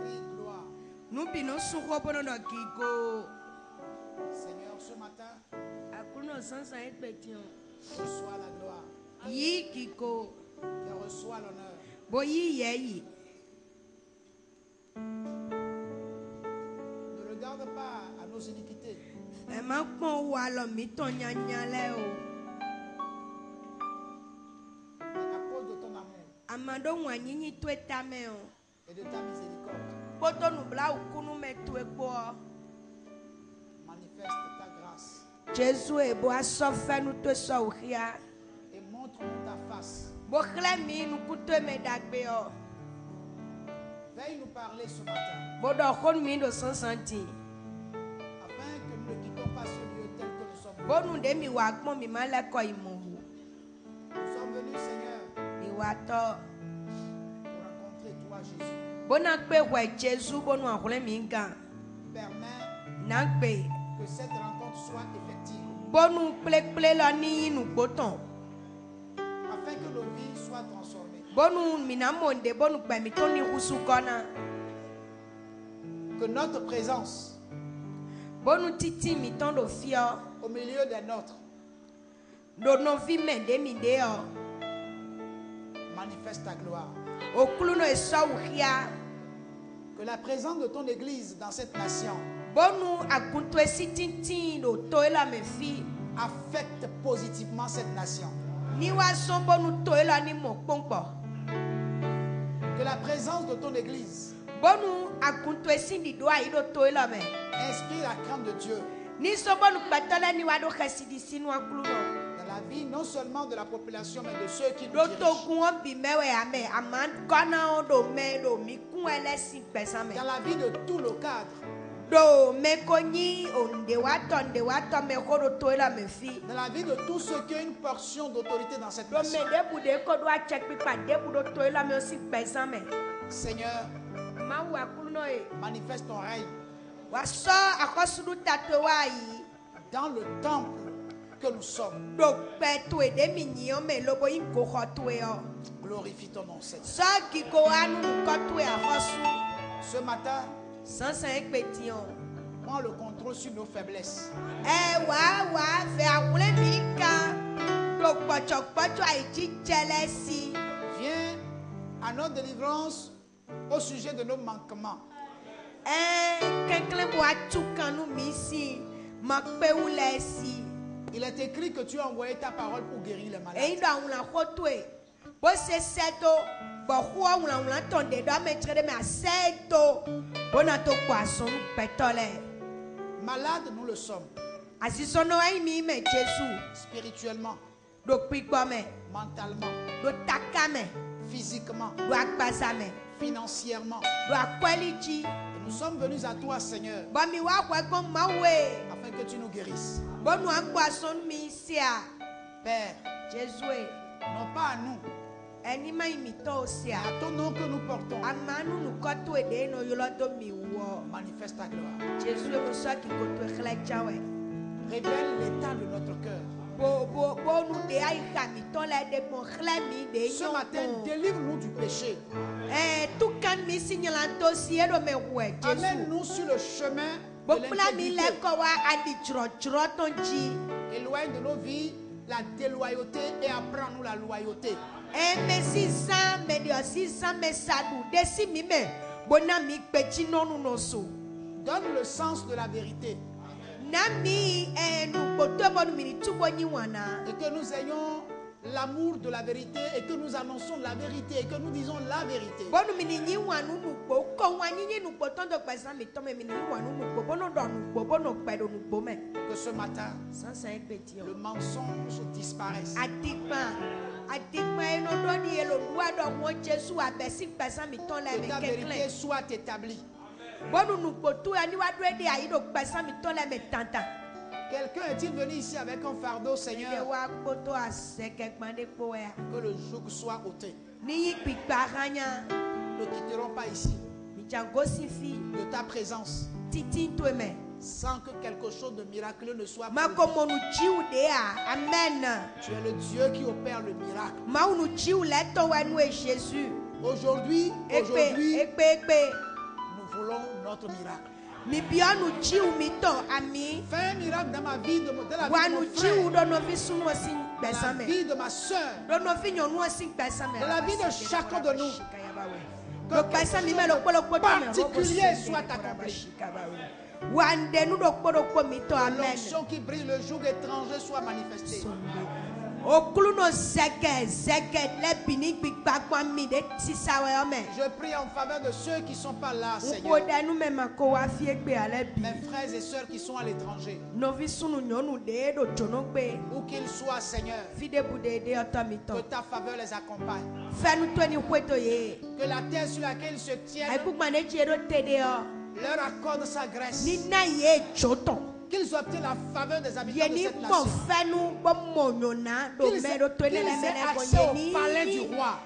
cris gloire. Seigneur, ce matin, reçois la gloire. Et reçois l'honneur. Ne regarde pas à nos iniquités. À cause de ton amour et de ta miséricorde, manifeste ta grâce et montre-nous ta face. Veille nous parler ce matin, afin que nous ne quittons pas ce lieu tel que nous sommes venus. Nous sommes venus, Seigneur, pour rencontrer toi, Jésus. Permets que cette rencontre soit effective, afin que nos vies soient transformées, que notre présence au milieu des nôtres manifeste ta gloire. Que la présence de ton église dans cette nation affecte positivement cette nation. Que la présence de ton église inspire la crainte de Dieu dans la vie non seulement de la population mais de ceux qui nous dirigent. Dans la vie de tout le cadre. Dans la vie de tous ceux qui ont une portion d'autorité dans cette nation. Seigneur, manifeste ton règne dans le temple que nous sommes. Glorifie ton nom, Seigneur. Ce matin, prends le contrôle sur nos faiblesses. Viens à notre délivrance au sujet de nos manquements. Il est écrit que tu as envoyé ta parole pour guérir les malades. Malades, nous le sommes. Spirituellement, mentalement, physiquement, financièrement. Et nous sommes venus à toi, Seigneur, afin que tu nous guérisses. Père, non pas à nous, à ton nom que nous portons. Manifeste ta gloire. Révèle l'état de notre cœur. Ce matin, délivre-nous du péché. Amène-nous sur le chemin de l'intégrité. Éloigne de nos vies la déloyauté et apprends-nous la loyauté. Donne le sens de la vérité. Et que nous ayons l'amour de la vérité et que nous annonçons la vérité et que nous disons la vérité. Que ce matin, le mensonge disparaisse. Que ta vérité soit établie. Quelqu'un est-il venu ici avec un fardeau, Seigneur? Que le joug soit ôté. Nous ne quitterons pas ici de ta présence sans que quelque chose de miraculeux ne soit produit. Tu es le Dieu qui opère le miracle. Aujourd'hui, nous voulons notre miracle. Fais un miracle dans ma vie, dans la vie de mon frère, dans la vie de ma soeur, dans la vie de chacun de nous. Que quelque chose particulier soit accompli. L'onction qui brille le jour étranger soit manifestée. Je prie en faveur de ceux qui ne sont pas là, Seigneur. Mes frères et sœurs qui sont à l'étranger, où qu'ils soient, Seigneur, que ta faveur les accompagne. Que la terre sur laquelle ils se tiennent leur accorde sa grâce. Qu'ils obtiennent la faveur des habitants de cette nation. Qu'ils aient accès au palais du roi.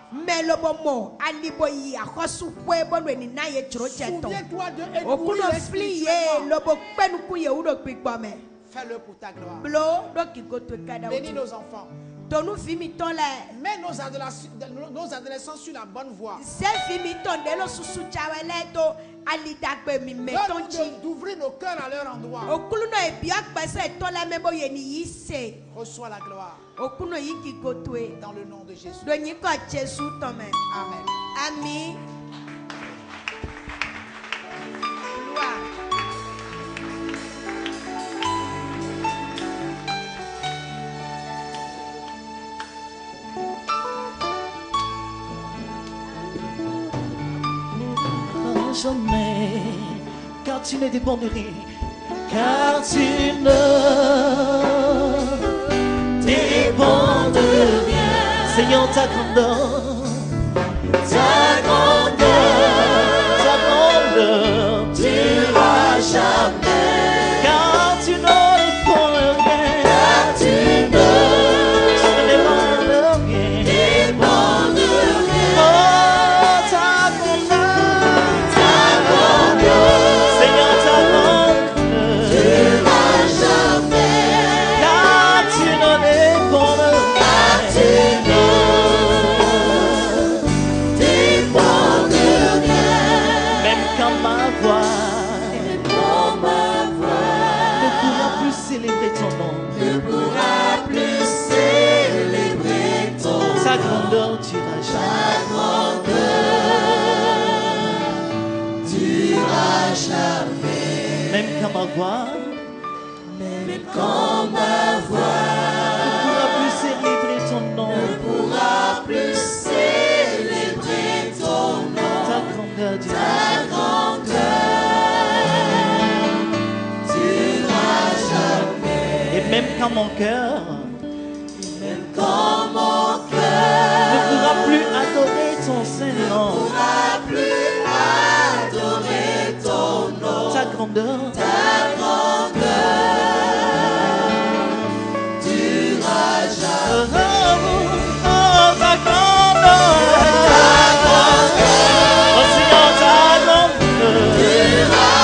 Souviens-toi de éblouir spirituellement. Fais-le pour ta gloire. Bénis nos enfants. Mets nos adolescents sur la bonne voie. Donne-nous d'ouvrir nos cœurs à leur endroit. Reçois la gloire. Dans le nom de Jésus. Amen. Amen. Jamais, car tu ne dépends de rien, car tu ne dépends de rien. Seigneur, ta grandeur, durera jamais, car tu ne dépends de rien, car tu ne dépends de rien. Même quand ma voix ne pourra plus célébrer ton nom, ta grandeur durera jamais. Et même quand mon cœur ne pourra plus adorer ton Saint-Nom, ta grandeur durera jamais. Ta grandeur durera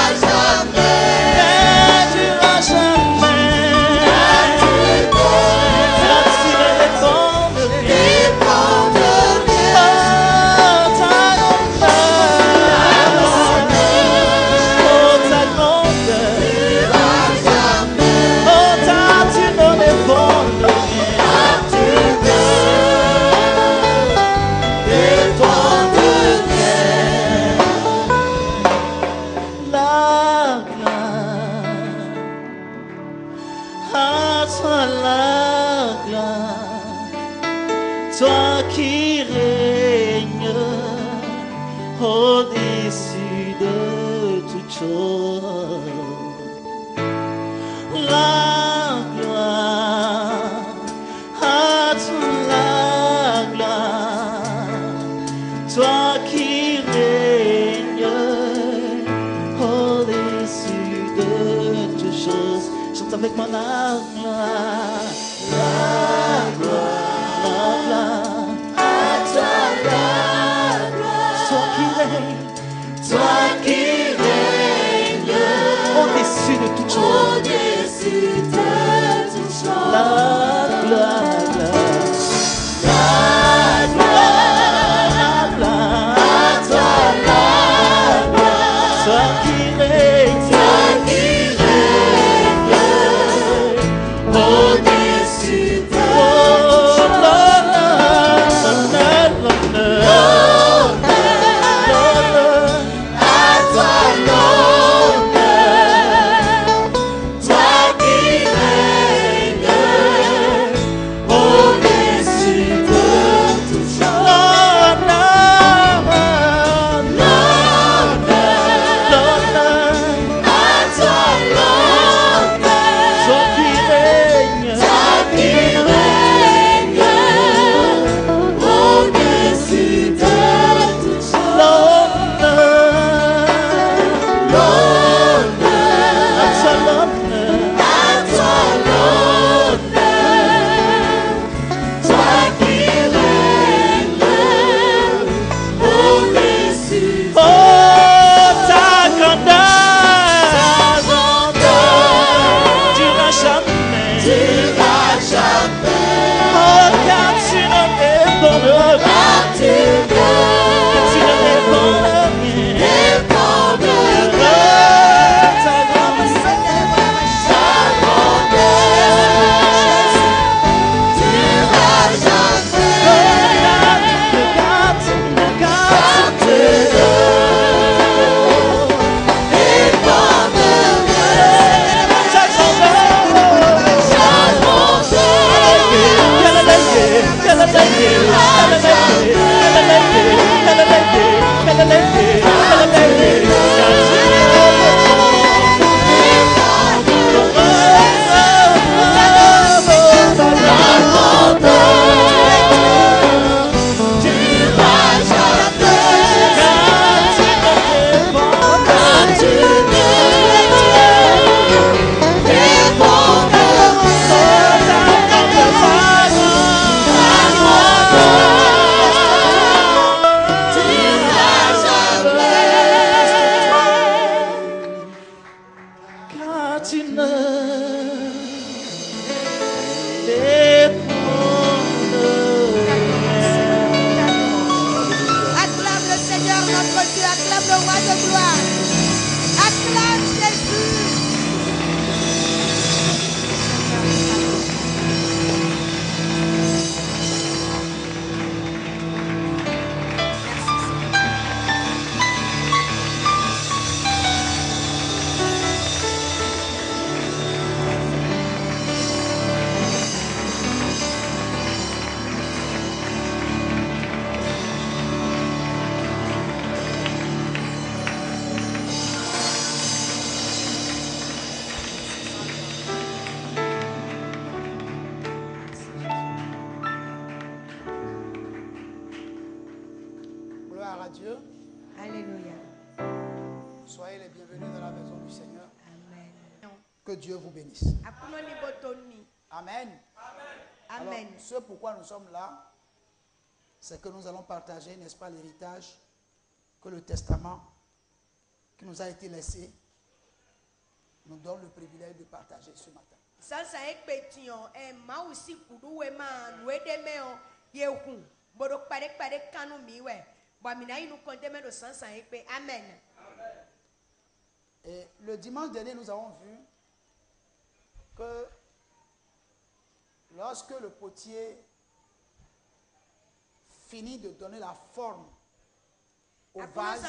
toi qui règnes au-dessus de toutes choses. La gloire, à toi la gloire, toi qui règnes au-dessus de toutes choses. Chante avec moi la gloire. La gloire, à toi la gloire, toi qui règnes au-dessus de toutes choses, la gloire, la gloire, la gloire. à Dieu. Alléluia. Soyez les bienvenus dans la maison du Seigneur. Amen. Que Dieu vous bénisse. Amen. Alors, Amen. ce pourquoi nous sommes là, c'est que nous allons partager, n'est-ce pas, l'héritage que le testament qui nous a été laissé nous donne le privilège de partager ce matin. Amen. Et le dimanche dernier, nous avons vu que lorsque le potier finit de donner la forme au vase,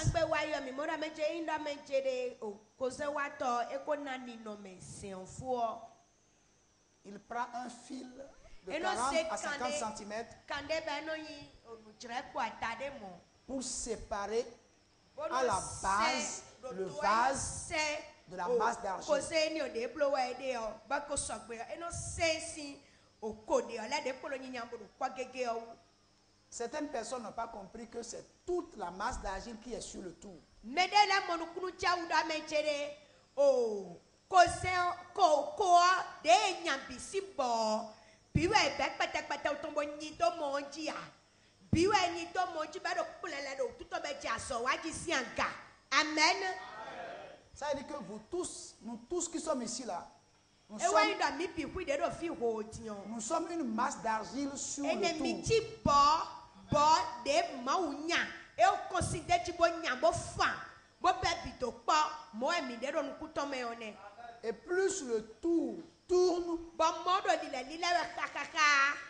il prend un fil de 40 à 50 cm pour séparer à la base le vase de la masse d'argile. Certaines personnes n'ont pas compris que c'est toute la masse d'argile qui est sur le tour. Amen. Ça veut dire que vous tous, nous tous qui sommes ici là, nous sommes une masse d'argile sur le tour. Et plus le tour tourne,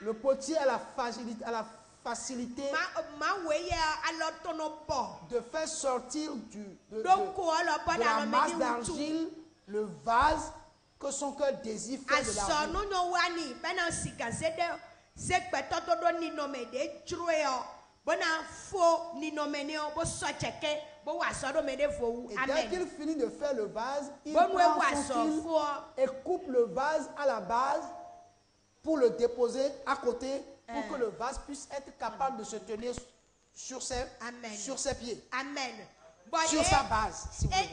le potier a la facilité de faire sortir de la masse d'argile le vase que son cœur désire faire de l'argile. Et dès qu'il finit de faire le vase, il prend son fil et coupe le vase à la base pour le déposer à côté pour que le vase puisse être capable de se tenir sur ses pieds. Amen. Sur sa base, si vous voulez.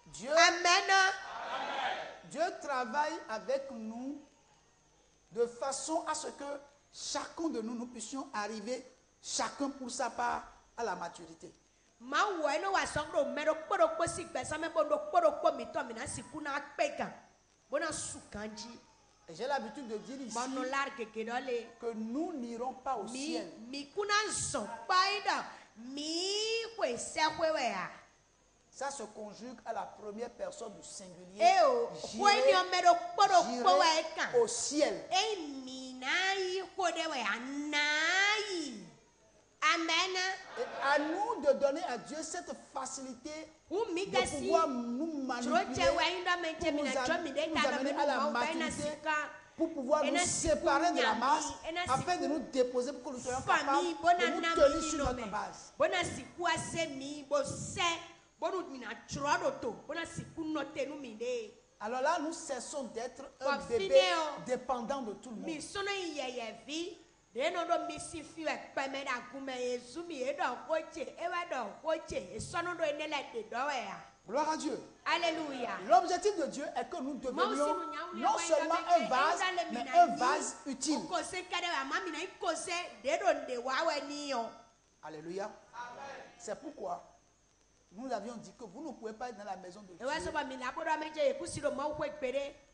Dieu, Dieu travaille avec nous de façon à ce que chacun de nous, nous puissions arriver, chacun pour sa part, à la maturité. Et j'ai l'habitude de dire ici que nous n'irons pas au ciel. Ça se conjugue à la première personne du singulier. J'irai au ciel. Amen. Et à nous de donner à Dieu cette facilité de pouvoir nous manipuler pour nous amener à la maturité, pour pouvoir nous séparer de la masse, afin de nous déposer pour que nous soyons capables de nous tenir sur notre base. Alors là, nous cessons d'être un bébé dépendant de tout le monde. Gloire à Dieu. Alléluia. L'objectif de Dieu est que nous devenions non seulement un vase, mais un vase utile. Alléluia. C'est pourquoi nous avions dit que vous ne pouvez pas être dans la maison de Dieu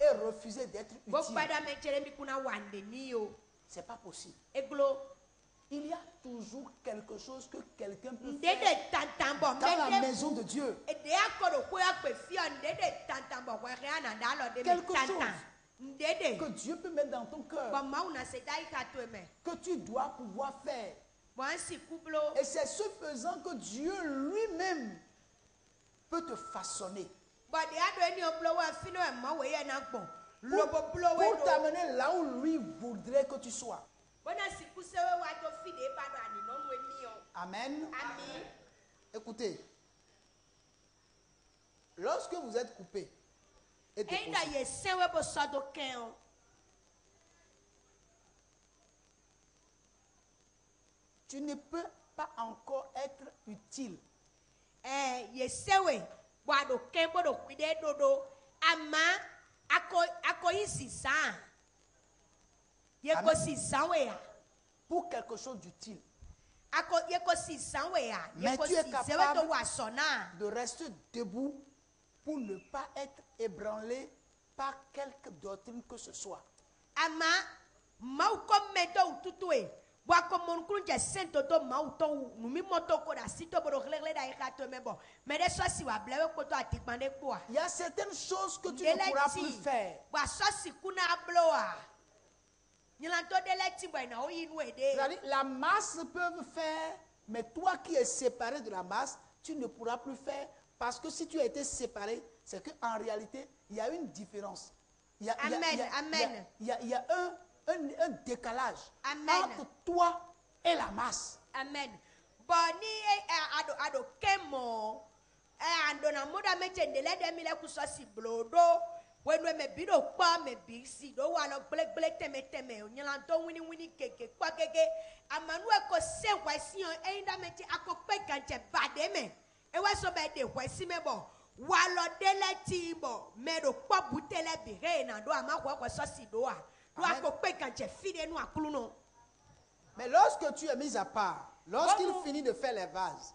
et refuser d'être utile. C'est pas possible. Il y a toujours quelque chose que quelqu'un peut faire dans la maison de Dieu. Quelque chose que Dieu peut mettre dans ton cœur, que tu dois pouvoir faire. Et c'est ce faisant que Dieu lui-même peut te façonner pour t'amener là où lui voudrait que tu sois. Amen. Amen. Écoutez, lorsque vous êtes coupé et déposé, tu ne peux pas encore être utile. Pour quelque chose d'utile. Mais tu es capable de rester debout pour ne pas être ébranlé par quelque doctrine que ce soit. Il y a certaines choses que tu ne pourras plus faire. C'est-à-dire, la masse peut faire, mais toi qui es séparé de la masse, tu ne pourras plus faire, parce que si tu as été séparé, c'est qu'en réalité, il y a une différence. Il y a un décalage entre toi et la masse. Amen. Boni ado kemo andona moda mechendele de mile kusosi blodo wenwe me bido kwa me bisi do walo blek teme onyelanto wini keke kwa keke amanu eko se kwasi on einda mechi akokpe ganche bademe e waso be de kwasi mebo walo dele tibo medo kwa butele bire na do amakwa kwasosi do a do akokpe ganche fide nu akuluno. Mais lorsque tu es mis à part, lorsqu'il finit de faire les vases,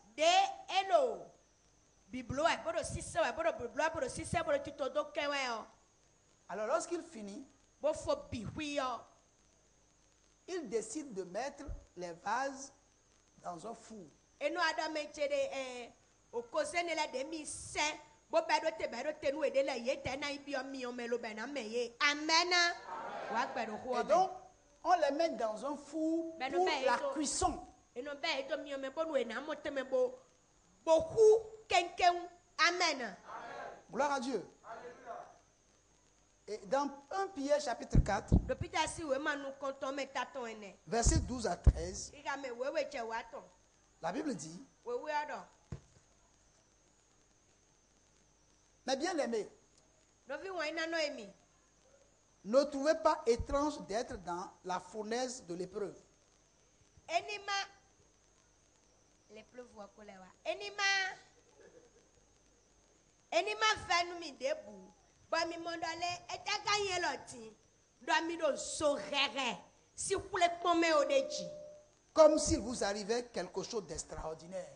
alors lorsqu'il finit, il décide de mettre les vases dans un four. Et donc, on les met dans un four pour la cuisson. Amen. Gloire à Dieu. Et dans 1 Pierre chapitre 4, versets 12 à 13, la Bible dit, mais bien aimés, ne trouvez pas étrange d'être dans la fournaise de l'épreuve. Comme s'il vous arrivait quelque chose d'extraordinaire.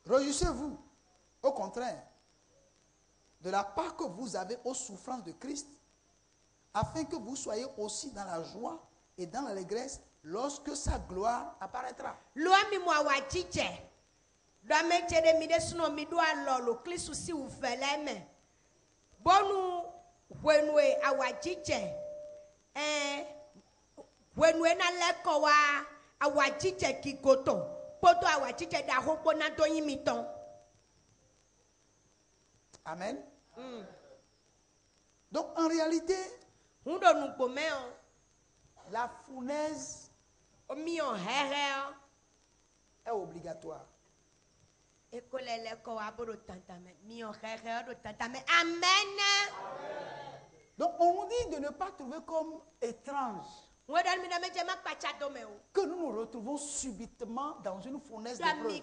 Réjouissez-vous, au contraire, de la part que vous avez aux souffrances de Christ, afin que vous soyez aussi dans la joie et dans l'allégresse lorsque sa gloire apparaîtra. Amen. Donc en réalité, la fournaise est obligatoire. Donc on nous dit de ne pas trouver comme étrange que nous nous retrouvons subitement dans une fournaise d'épreuve.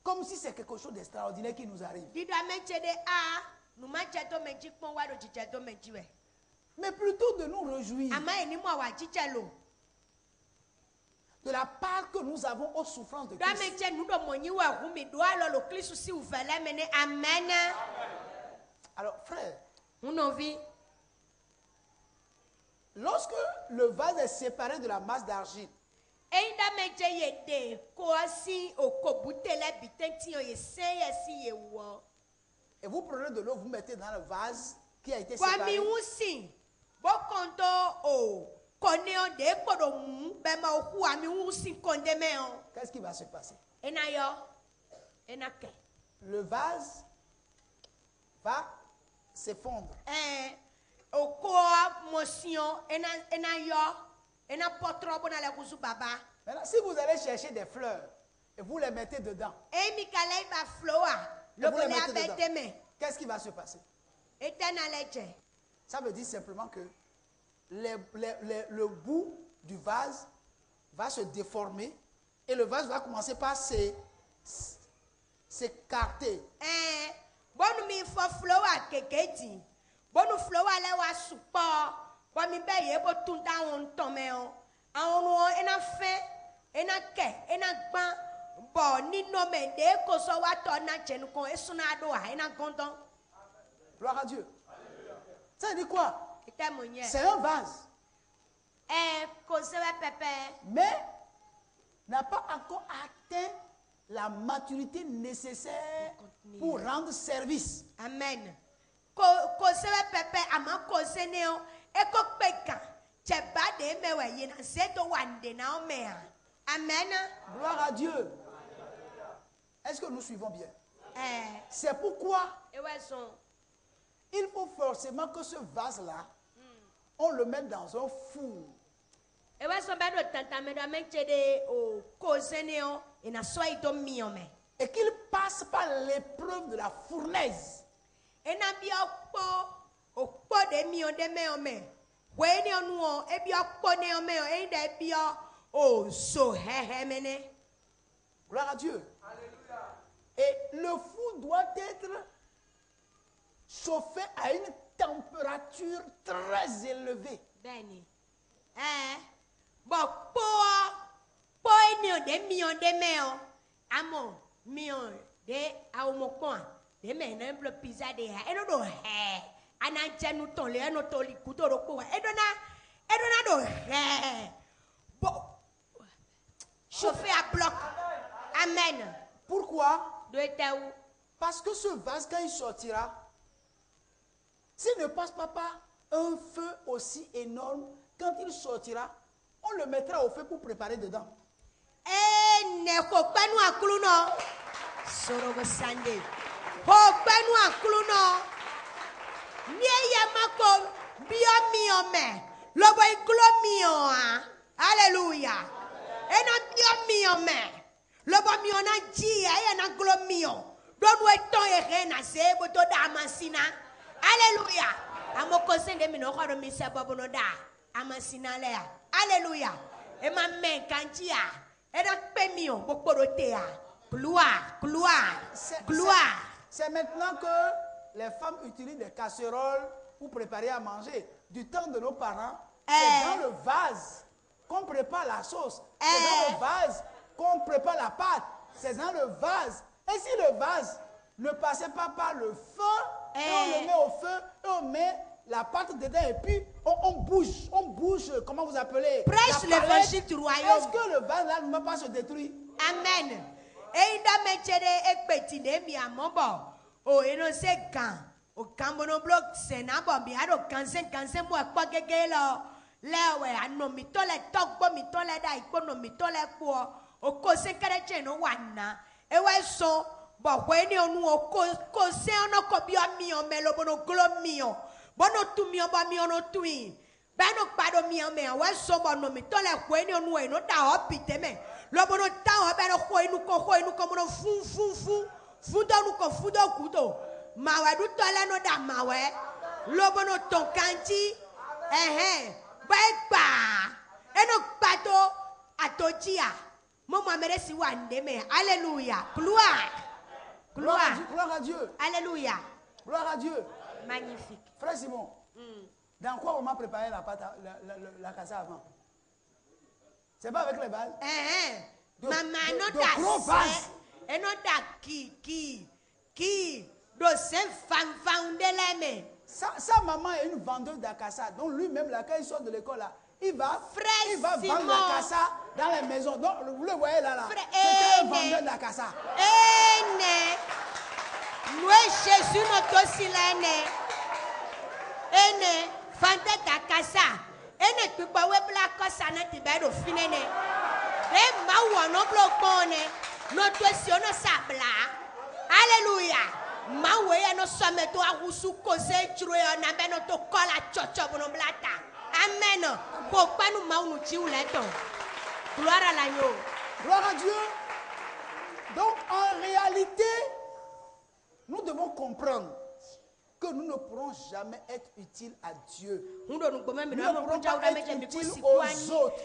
Comme si c'est quelque chose d'extraordinaire qui nous arrive. Mais plutôt de nous réjouir de la part que nous avons aux souffrances de Christ. Alors frère, lorsque le vase est séparé de la masse d'argile, et vous prenez de l'eau, vous mettez dans le vase qui a été séparé. Qu'est-ce qui va se passer? Le vase va s'effondrer. Maintenant, si vous allez chercher des fleurs et vous les mettez dedans, qu'est-ce qui va se passer? Ça veut dire simplement que le bout du vase va se déformer et le vase va commencer par s'écarter. Gloire à Dieu. Ça veut dire quoi? C'est un vase. Mais n'a pas encore atteint la maturité nécessaire pour rendre service. Amen. Amen. Gloire à Dieu. Est-ce que nous suivons bien? C'est pourquoi il faut forcément que ce vase-là, on le mette dans un four. Et qu'il passe par l'épreuve de la fournaise. Gloire à Dieu. Et le four doit être chauffé à une température très élevée. Chauffer à bloc. Amen. Pourquoi? Parce que ce vase, quand il sortira, s'il ne passe pas par un feu aussi énorme, quand il sortira, on le mettra au feu pour préparer dedans. Alléluia. Alléluia. Alléluia. Et ma main cantia. Et la pémio, bokorotea. Gloire, gloire, gloire. C'est maintenant que les femmes utilisent des casseroles pour préparer à manger. Du temps de nos parents, c'est dans le vase qu'on prépare la sauce. C'est dans le vase qu'on prépare la pâte. C'est dans le vase. Et si le vase ne passait pas par le feu, et on le met au feu, et on met la pâte dedans, et puis on bouge, comment vous appelez? Prêche l'évangile du royaume. Est-ce que le vase là ne va pas se détruire? Amen. Et il a mis des oh, et non c'est quand. Au Cameroun, c'est n'importe quoi. Quand moi, quoi que là, ouais, à nos mitole, toc, bon, mitole, d'aïko, nos mitole, quoi. Au conseil chrétien, no one. Et ouais, so, bon, when you know, conseil, no copia mio, melo, bono, glomio, bono, tu mio, bamio, no twin. Bano, bado, mio, me, ouais, so, bono, mitole, when you know, no, da, opite, me. Lobono, ta, bano, hoy, comme no, fou, fudo, no, fudo, kudo. Mawe du tole no da mawe lobono tonkanti ba eno pato atochia momo meresi wande me. Alléluia. Gloire à Dieu. Alléluia. Gloire à Dieu. Magnifique. Frère Simon, dans quoi on m'a préparé la pâte la cassa avant? C'est pas avec les balles? Maman no de gros vases. Eno da qui Sa maman est une vendeuse d'acassa. Donc lui-même, là, quand il sort de l'école, là, il va vendre l'acassa dans les maisons. Donc vous le voyez là. C'est un vendeur d'acassa. Nous, Jésus, notre silène. Vendeur d'acassa. Tu peux voir la cosa, tu peux le finir. Et ma ou non bloqué. Notre sion sabla. Alléluia. Mawe beno some to ahusu kose chiro ya na beno to kola chocho bono blata. Amen. Ko panu maunu chi uleto. Gloire à l'agneau. Gloire à Dieu. Donc en réalité, nous devons comprendre que nous ne pourrons jamais être utiles à Dieu. Nous ne pourrons pas être utiles aux autres.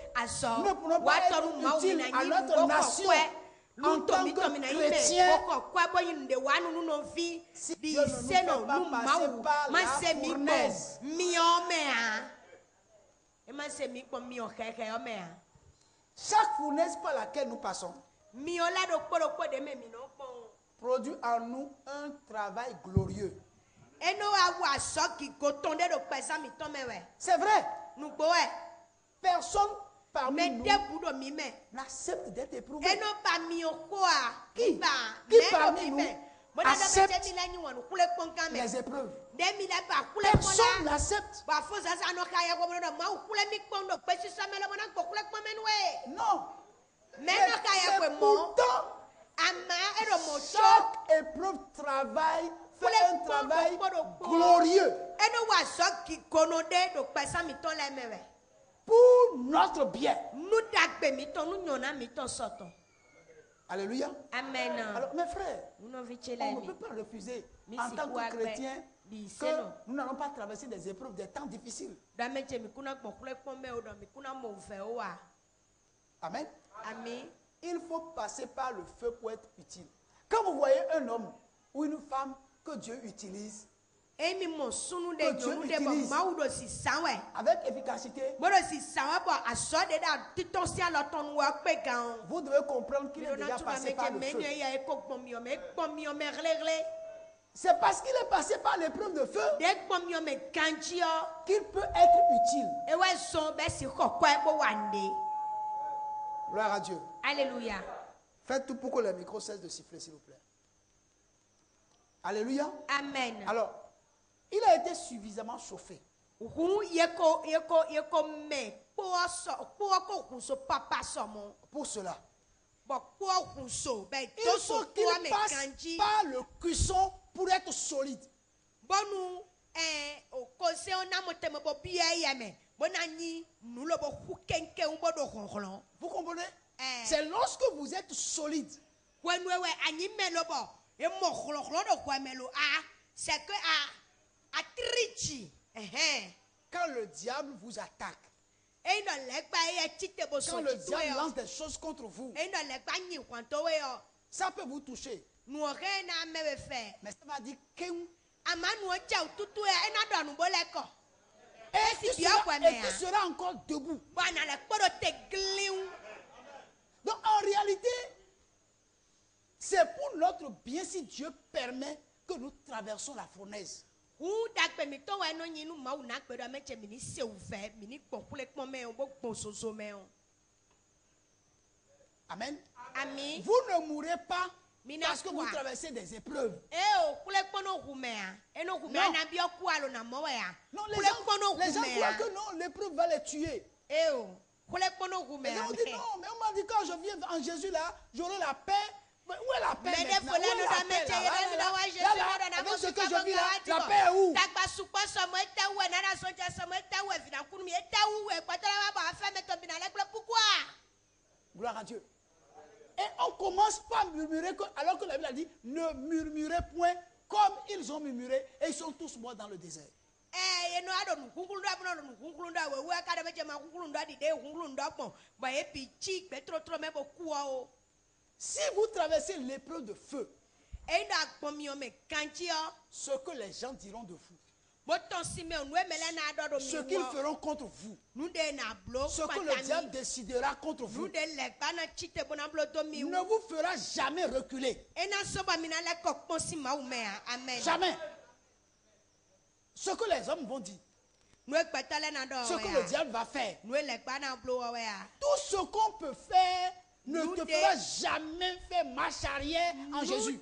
Nous ne pourrons pas être utiles à notre nation en tant que chrétiens si Dieu ne nous fait pas passer par la fournaise. Chaque fournaise par laquelle nous passons produit en nous un travail glorieux. C'est vrai. Personne parmi nous n'accepte d'être éprouvé. Qui parmi nous accepte les épreuves? Personne n'accepte. Non. Mais pourtant, chaque épreuve fait un travail glorieux pour notre bien. Alléluia. Amen. Alors mes frères, on ne peut pas refuser en tant que chrétien que nous n'allons pas traverser des épreuves, des temps difficiles. Amen. Amen. Il faut passer par le feu pour être utile. Quand vous voyez un homme ou une femme que Dieu utilise, avec efficacité, vous devez comprendre qu'il est déjà passé par le feu. C'est parce qu'il est passé par l'épreuve de feu qu'il peut être utile. Gloire à Dieu. Alléluia. Faites tout pour que le micro cesse de siffler, s'il vous plaît. Alléluia. Amen. Alors, il a été suffisamment chauffé. Pour cela. Il faut qu'il passe par le cuisson pour être solide. Vous comprenez? C'est lorsque vous êtes solide. Quand le diable vous attaque, quand le diable lance des choses contre vous, ça peut vous toucher. Mais ça va dire que et tu seras encore debout. Donc en réalité, c'est pour notre bien si Dieu permet que nous traversons la fournaise. Amen. Amen. Vous ne mourrez pas parce que vous traversez des épreuves. Non, les gens croient que non, l'épreuve va les tuer. Les gens disent non, mais on m'a dit quand je viens en Jésus là, j'aurai la paix. Mais où est la paix maintenant? Où est la paix là? Avec ce que je vis là, la paix est où? Gloire à Dieu. Et on commence par murmurer alors que la Bible a dit ne murmurez point comme ils ont murmuré et ils sont tous morts dans le désert. Si vous traversez l'épreuve de feu, ce que les gens diront de vous, ce qu'ils feront contre vous, ce que le diable décidera contre vous, ne vous fera jamais reculer. Jamais. Ce que les hommes vont dire, ce que le diable va faire, tout ce qu'on peut faire ne te fera jamais faire marche arrière en Jésus.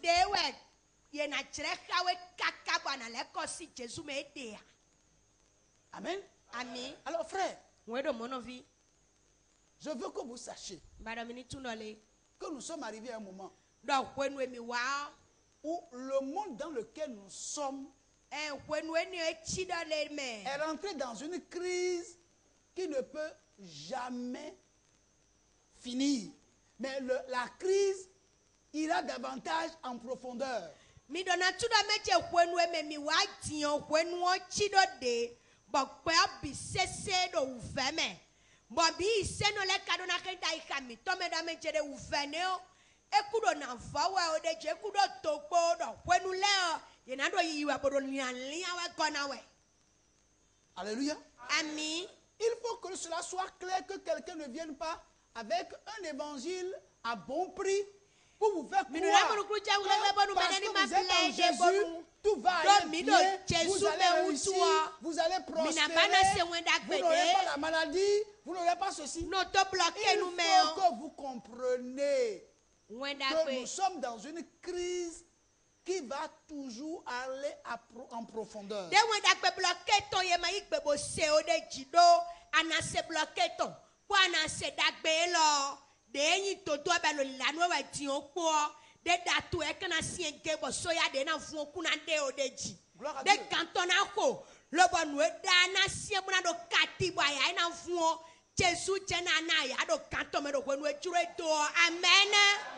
Amen. Amen. Alors frère, je veux que vous sachiez que nous sommes arrivés à un moment où le monde dans lequel nous sommes est rentré dans une crise qui ne peut jamais finir. Mais la crise ira davantage en profondeur. Alléluia. Amen. Il faut que cela soit clair, que quelqu'un ne vienne pas avec un évangile à bon prix pour vous faire croire que parce que vous êtes en Jésus, tout va aller bien, vous allez réussir, vous allez prospérer, vous n'aurez pas la maladie, vous n'aurez pas ceci. Il faut que vous compreniez que nous sommes dans une crise qui va toujours aller en profondeur.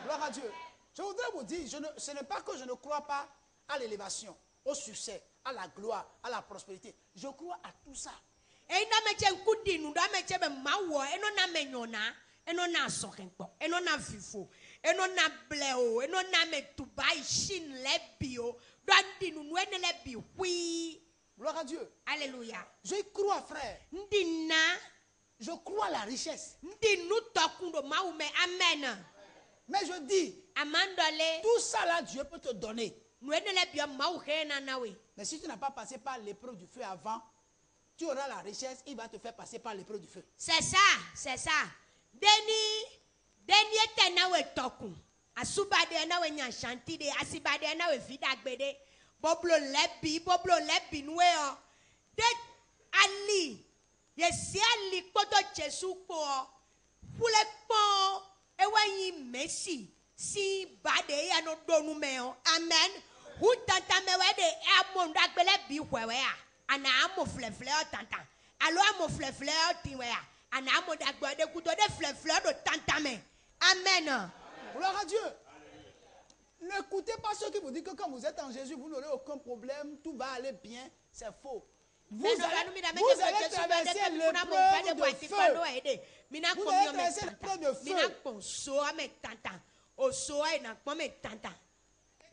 Gloire à Dieu. Je voudrais vous dire, ce n'est pas que je ne crois pas à l'élévation, au succès, à la gloire, à la prospérité. Je crois à tout ça. Gloire à Dieu. Alléluia. Je crois, frère. Je crois à la richesse. Amen. Mais je dis, tout ça là, Dieu peut te donner. Mais si tu n'as pas passé par l'épreuve du feu avant, tu auras la richesse, il va te faire passer par l'épreuve du feu. C'est ça, c'est ça. Deni était nawe toku. Asubade nawe nyanshanti de asibade nawe vidagbede. Boblo lebi nueo. De ali. Yesi ali koto Jesu ko. Fule pon ewe Messi. Si bade ya no donu meo. Amen. Hu tanta mewe de amon dagbele bi wewe ya. Ana amo flefle o tanta. Alo amo flefle o tiwe ya. Ana amo dagbele kuto de flefle o tanta me. Amen. Gloire à Dieu. N'écoutez pas ceux qui vous disent que quand vous êtes en Jésus, vous n'aurez aucun problème, tout va aller bien. C'est faux. Vous allez traverser l'épreuve de feu. Vous allez traverser l'épreuve de feu.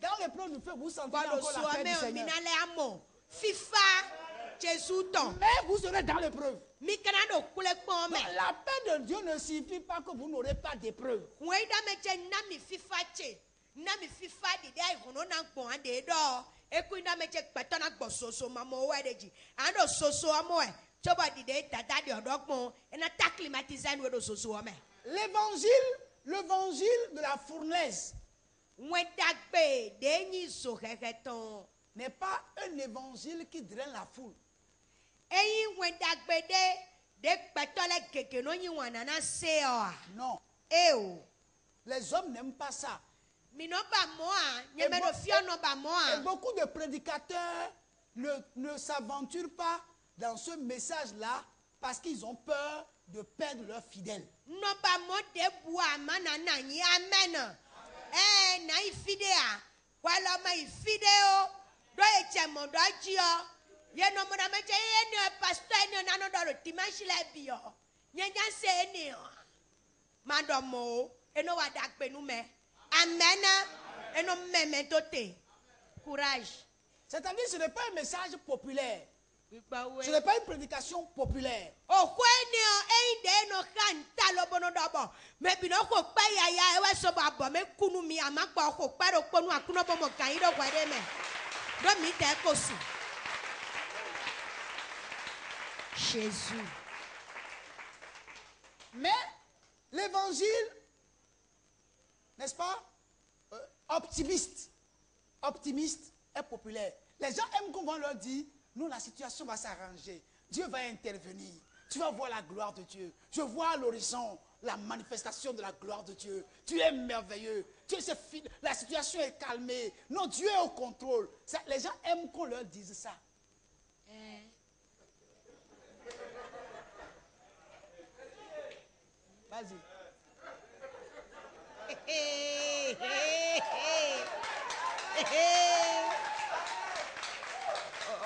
Dans l'épreuve du feu, vous sentez encore la paix du Seigneur. Mais vous serez dans l'épreuve. La paix de Dieu ne signifie pas que vous n'aurez pas d'épreuve. L'évangile de la fournaise n'est pas un évangile qui draine la foule. Non. Les hommes n'aiment pas ça. Et beaucoup de prédicateurs ne s'aventurent pas dans ce message-là parce qu'ils ont peur de perdre leurs fidèles. Courage. C'est-à-dire, ce n'est pas un message populaire. Ce n'est pas une prédication populaire. Jésus. Mais l'évangile, n'est-ce pas, optimiste est populaire. Les gens aiment qu'on va leur dire, nous, la situation va s'arranger. Dieu va intervenir. Tu vas voir la gloire de Dieu. Je vois à l'horizon la manifestation de la gloire de Dieu. Tu es merveilleux. la situation est calmée. Non, Dieu est au contrôle. Les gens aiment qu'on leur dise ça. Vas-y.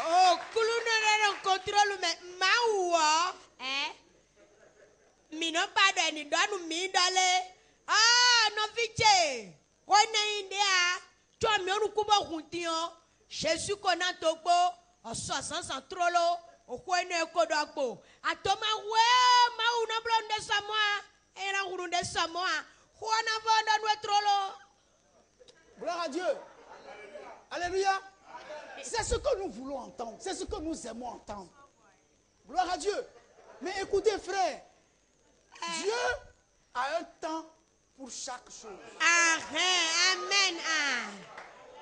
Oh, kulunere contrôle mais mawa, mino pas de ni donu mi dale. Ah, non fiche. Kone india, tu mi onu kubo huntion. Jésus kona togbo, o 60 trolo, o kone kodagbo. Atoma we, ma una blonde samoa, era urunde samoa. Juana vanda nuestro trolo. Gloire à Dieu. Alléluia. C'est ce que nous voulons entendre. C'est ce que nous aimons entendre. Gloire à Dieu. Mais écoutez, frère, Dieu a un temps pour chaque chose. Amen.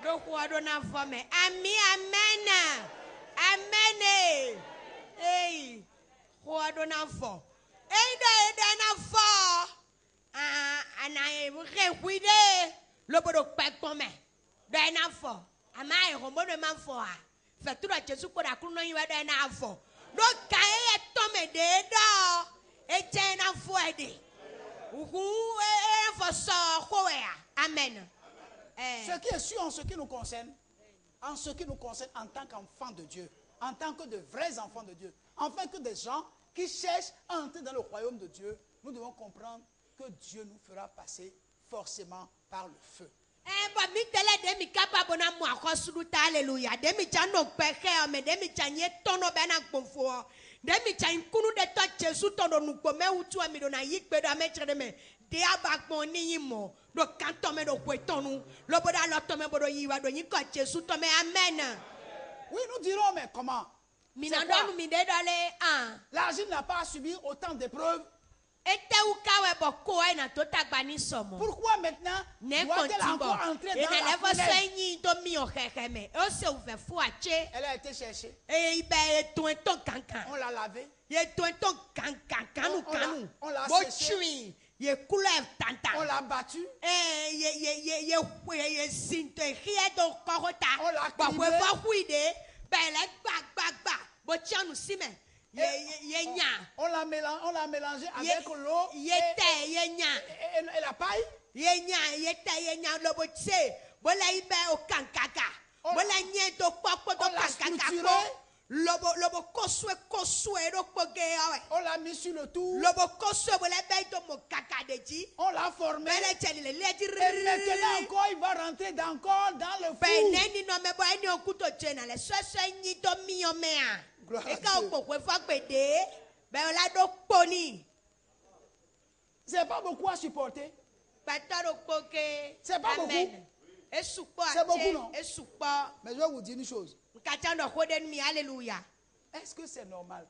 Donc, on donne un femme. Amen. Hey, on donne un femme. Hey, un femme. Le bodo pek pome. D'un enfant. Amae rombo de manfoa. Fait tout le Jésus pour la couronne d'un enfant. Donc, quand il est tombé dedans, et tiens un fouet. Amen. Ce qui est sûr en ce qui nous concerne, en tant qu'enfants de Dieu, en tant que de vrais enfants de Dieu, enfin que des gens qui cherchent à entrer dans le royaume de Dieu, nous devons comprendre que Dieu nous fera passer forcément par le feu. Alléluia. Demi chano peke ame demi chanye tono bena konfo. Demi chan kunu de to Jésus tono nu pome utu ami do na yikpe do ame chere me. De abakon ni yimo. Do kantome do kwetonu. Loboda lotome bodo yiwa do yiko Jésus tome amen. Oui, nous dirons mais comment? L'Argentine n'a pas subi autant d'épreuves. Pourquoi maintenant doit-elle encore entrer dans la fournaise? Elle a été cherchée. On l'a lavée. On l'a séchée. On l'a battue. On l'a criblée. On l'a mélangé avec l'eau et la paille. On l'a structuré. On l'a mis sur le tour. On l'a formé. Et maintenant encore, il va rentrer dans le four. Gloire à Dieu. C'est pas beaucoup à supporter. C'est pas beaucoup. C'est beaucoup, non? Mais je vais vous dire une chose. Est-ce que c'est normal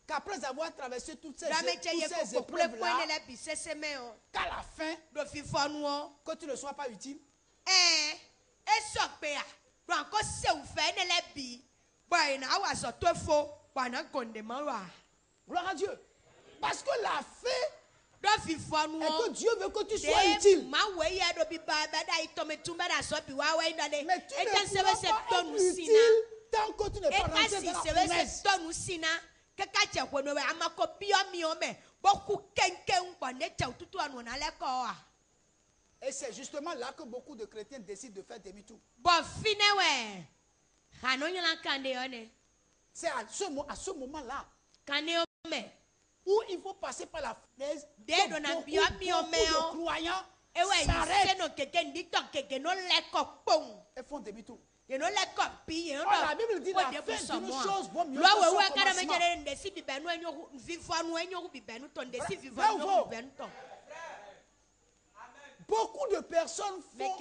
qu'après avoir traversé toutes ces épreuves-là, qu'à la fin, que tu ne sois pas utile? Gloire à Dieu. Parce que la fin et que Dieu veut que tu sois utile. Mais tu ne pourras pas être utile tant que tu n'es pas rentré dans la fournaise. Et c'est justement là que beaucoup de chrétiens décident de faire demi-tour. C'est à ce moment-là où il faut passer par la fournaise. Beaucoup de croyants s'arrêtent et font demi-tour. La Bible dit la fin d'une chose vaut mieux que son commencement. Beaucoup de personnes font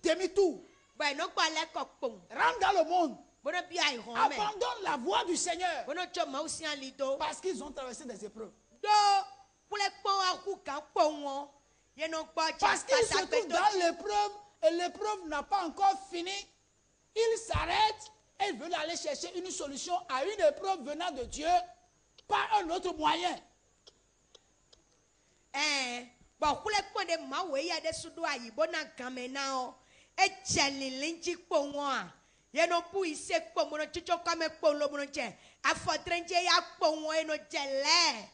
demi-tour, rentrent dans le monde, abandonnent la voie du Seigneur parce qu'ils ont traversé des épreuves. Parce qu'ils se trouvent dans l'épreuve et l'épreuve n'a pas encore fini. Ils s'arrêtent et veulent aller chercher une solution à une épreuve venant de Dieu par un autre moyen. Bon, kule konde mawe ya de sudo ayi bona kamena o. E chalilinji kpongwa. Ye no pu ise kpomono chicho kame kpolo mono che. Afotrenje ya kpongwa no jele.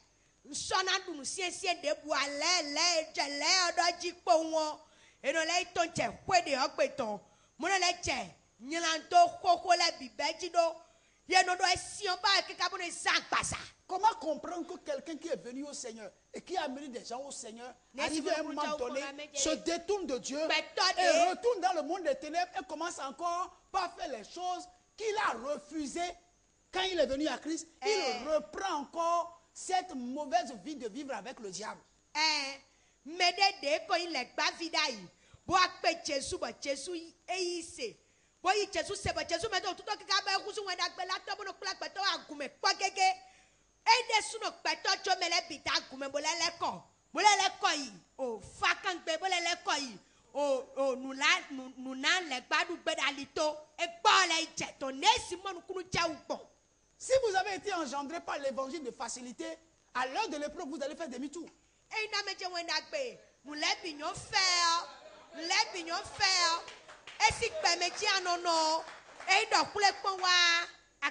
Nsona dunu sie de bua le jele odo ji kpongwa. E no le tonche kwede okpeton. Mono le che nyilanto koko le bibeji do. Ye no do esion ba ke kabone san pasa. Comment comprendre que quelqu'un qui est venu au Seigneur et qui a amené des gens au Seigneur, arrivé à un moment donné, se détourne de Dieu et retourne dans le monde des ténèbres et commence encore par faire les choses qu'il a refusées quand il est venu à Christ. Il reprend encore cette mauvaise vie de vivre avec le diable. Mais dès qu'il est pas vidéo, pour appeler Jésus, Jésus est ici. Pour y Jésus, c'est pas Jésus, mais tout le monde qui a besoin de la table, on a besoin de quoi que et des sous nos pétons, tu me les bita, comme bolé les corps. Bolé les coïs, oh, facan, bolé les coïs, oh, nous n'en les pas du bédalito, et pas les jets, on est si mon coup de bon. Si vous avez été engendré par l'évangile de facilité, à l'heure de l'épreuve, vous allez faire demi-tour. Et nous nous les pignons faire, et si permettez à non, et donc pour les points, à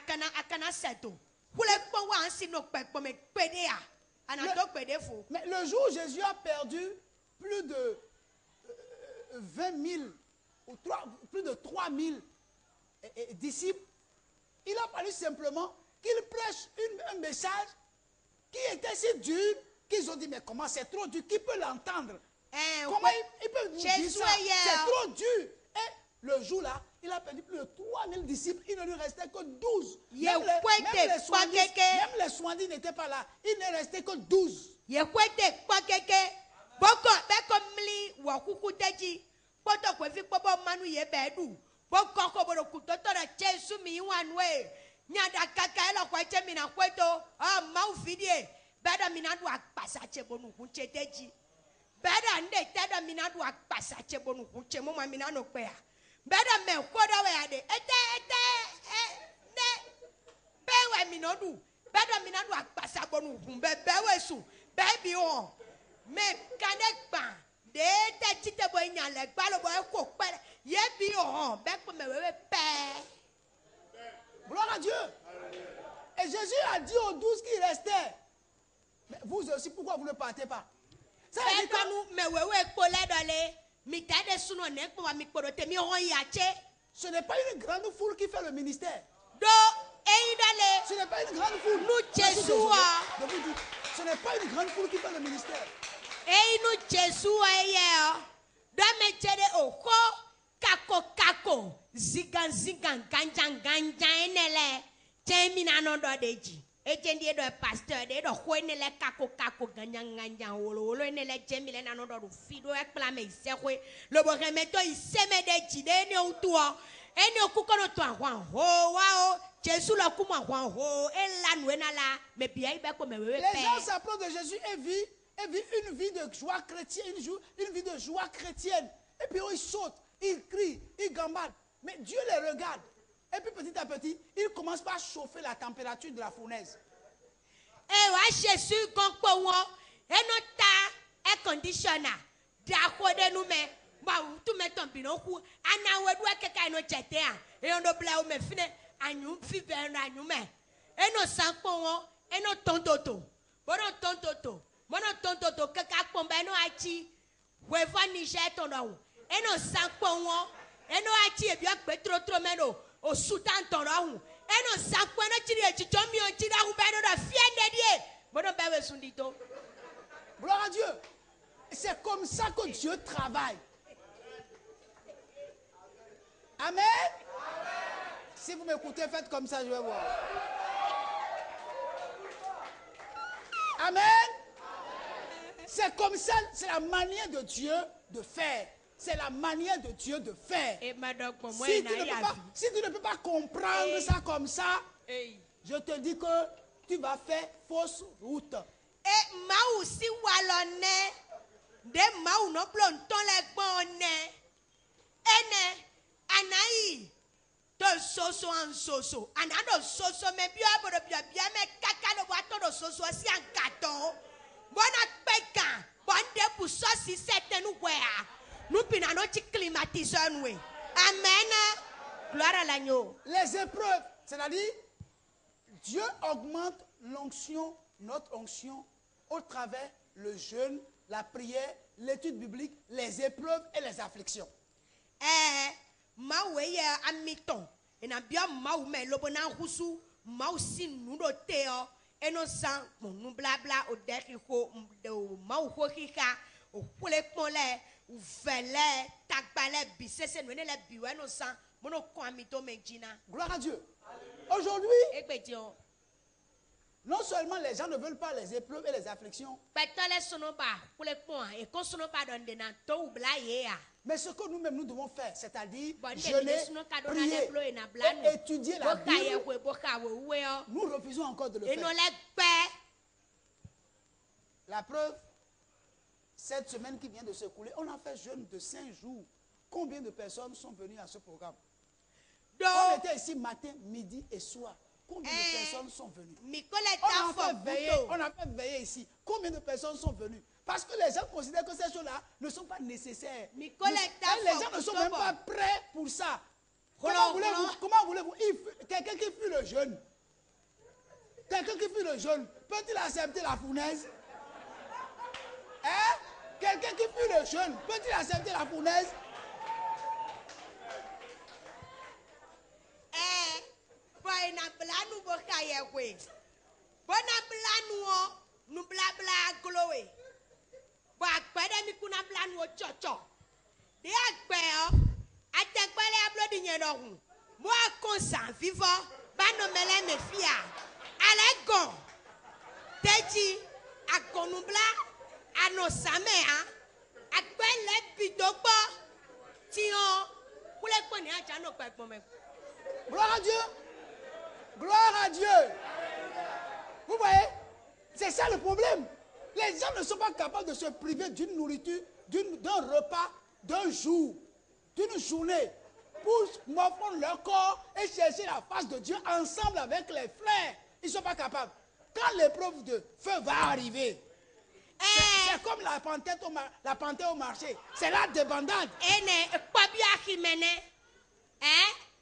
cana seto. Mais le jour où Jésus a perdu plus de 20 000 ou plus de 3 000 disciples, il a fallu simplement qu'il prêche un message qui était si dur qu'ils ont dit mais comment c'est trop dur, qui peut l'entendre? Comment il peut nous dire ça? C'est trop dur. Et le jour là, il a perdu plus de 3 000 disciples. Il ne lui restait que 12. Même les soignants n'étaient pas là. Il ne restait que 12. Better men, what are they? Bewe minodu, better minadu pasabonu, bewesu, baby on. Me connect ban, de tachitaboina like Balobo cook, ye be on, back from me père. Gloire à Dieu. Et Jésus a dit aux 12 qui restaient, mais vous aussi, pourquoi vous ne partez pas? Ça veut dire que nous, mais ce n'est pas une grande foule qui fait le ministère. Ce n'est pas une grande foule. Ce n'est pas une grande foule qui fait le ministère. Ejendi do pasteur de do hoine le kako ganya wolo ne le jemile na no do fido ekplame isekwe lo bo remeto iseme de jide ne utuo eni okuko no to ahwan ho wa o Jésus lo kuma ahwan ho ela nu na la me bia ibe ko me wewe pe. Les gens s'approchent de Jésus et vivent une vie de joie chrétienne, une vie de joie chrétienne. Et puis ils sautent, ils crient, ils gambadent. Mais Dieu les regarde. Et puis petit à petit, il commence par chauffer la température de la fournaise. Et wa Jésus gonko won enota air conditioner da ko de nu me ba tu me ton bi no ku ana wedu akeka no chete a e on do bla o me fine anyu fi be no anyu me eno sanpo won eno tontoto bono tontoto keka pon ba no achi we va Niger ton do eno sanpo won eno achi e bi akpetro me no o sutan ton do eno sanpo eno chiri e chicho mi on chiri ahu ba no da fiende die bono ba we sundito. Gloire à Dieu. C'est comme ça que Dieu travaille. Amen. Si vous m'écoutez, faites comme ça, je vais voir. Amen. C'est comme ça, c'est la manière de Dieu de faire. C'est la manière de Dieu de faire. Si tu ne peux pas comprendre ça comme ça, je te dis que tu vas faire fausse route. Et Maou si walone de Maou no plonton le bonne ene anaï to soso an soso anado soso me bia me kaka no wato do soso si an katon bona peka bonde pour ça si c'est nous ouais. Nous pina notre climatiseur nous. Amen. Gloire à l'agneau. Les épreuves, c'est-à-dire Dieu augmente l'onction, notre onction au travers le jeûne, la prière, l'étude biblique, les épreuves et les afflictions. Maoué amiton. Et na bien maou mais lobona husu maou si nous teo et nos sang nous blabla au derrière de maou hokika au poulet polé ou velé takbalé bisse c'est nous les biwa nos sang mono kwamito mejina. Gloire à Dieu. Aujourd'hui, non seulement les gens ne veulent pas les épreuves et les afflictions, mais ce que nous-mêmes nous devons faire, c'est-à-dire jeûner, prier et étudier la Bible, nous refusons encore de le faire. La preuve, cette semaine qui vient de s'écouler, on a fait jeûne de 5 jours. Combien de personnes sont venues à ce programme? On était ici matin, midi et soir. Combien de personnes sont venues? On a fait veiller ici. Combien de personnes sont venues? Parce que les gens considèrent que ces choses-là ne sont pas nécessaires. Les gens ne sont même pas prêts pour ça. Comment voulez-vous quelqu'un qui fuit le jeûne? Quelqu'un qui fuit le jeûne, peut-il accepter la fournaise? Hein? Quelqu'un qui fuit le jeûne, peut-il accepter la fournaise? Gloire à Dieu. Gloire à Dieu. Vous voyez, c'est ça le problème. Les gens ne sont pas capables de se priver d'une nourriture, d'un repas, d'un jour, d'une journée, pour morfondre leur corps et chercher la face de Dieu ensemble avec les frères. Ils ne sont pas capables. Quand l'épreuve de feu va arriver, c'est comme la panthère au marché. C'est la débandade.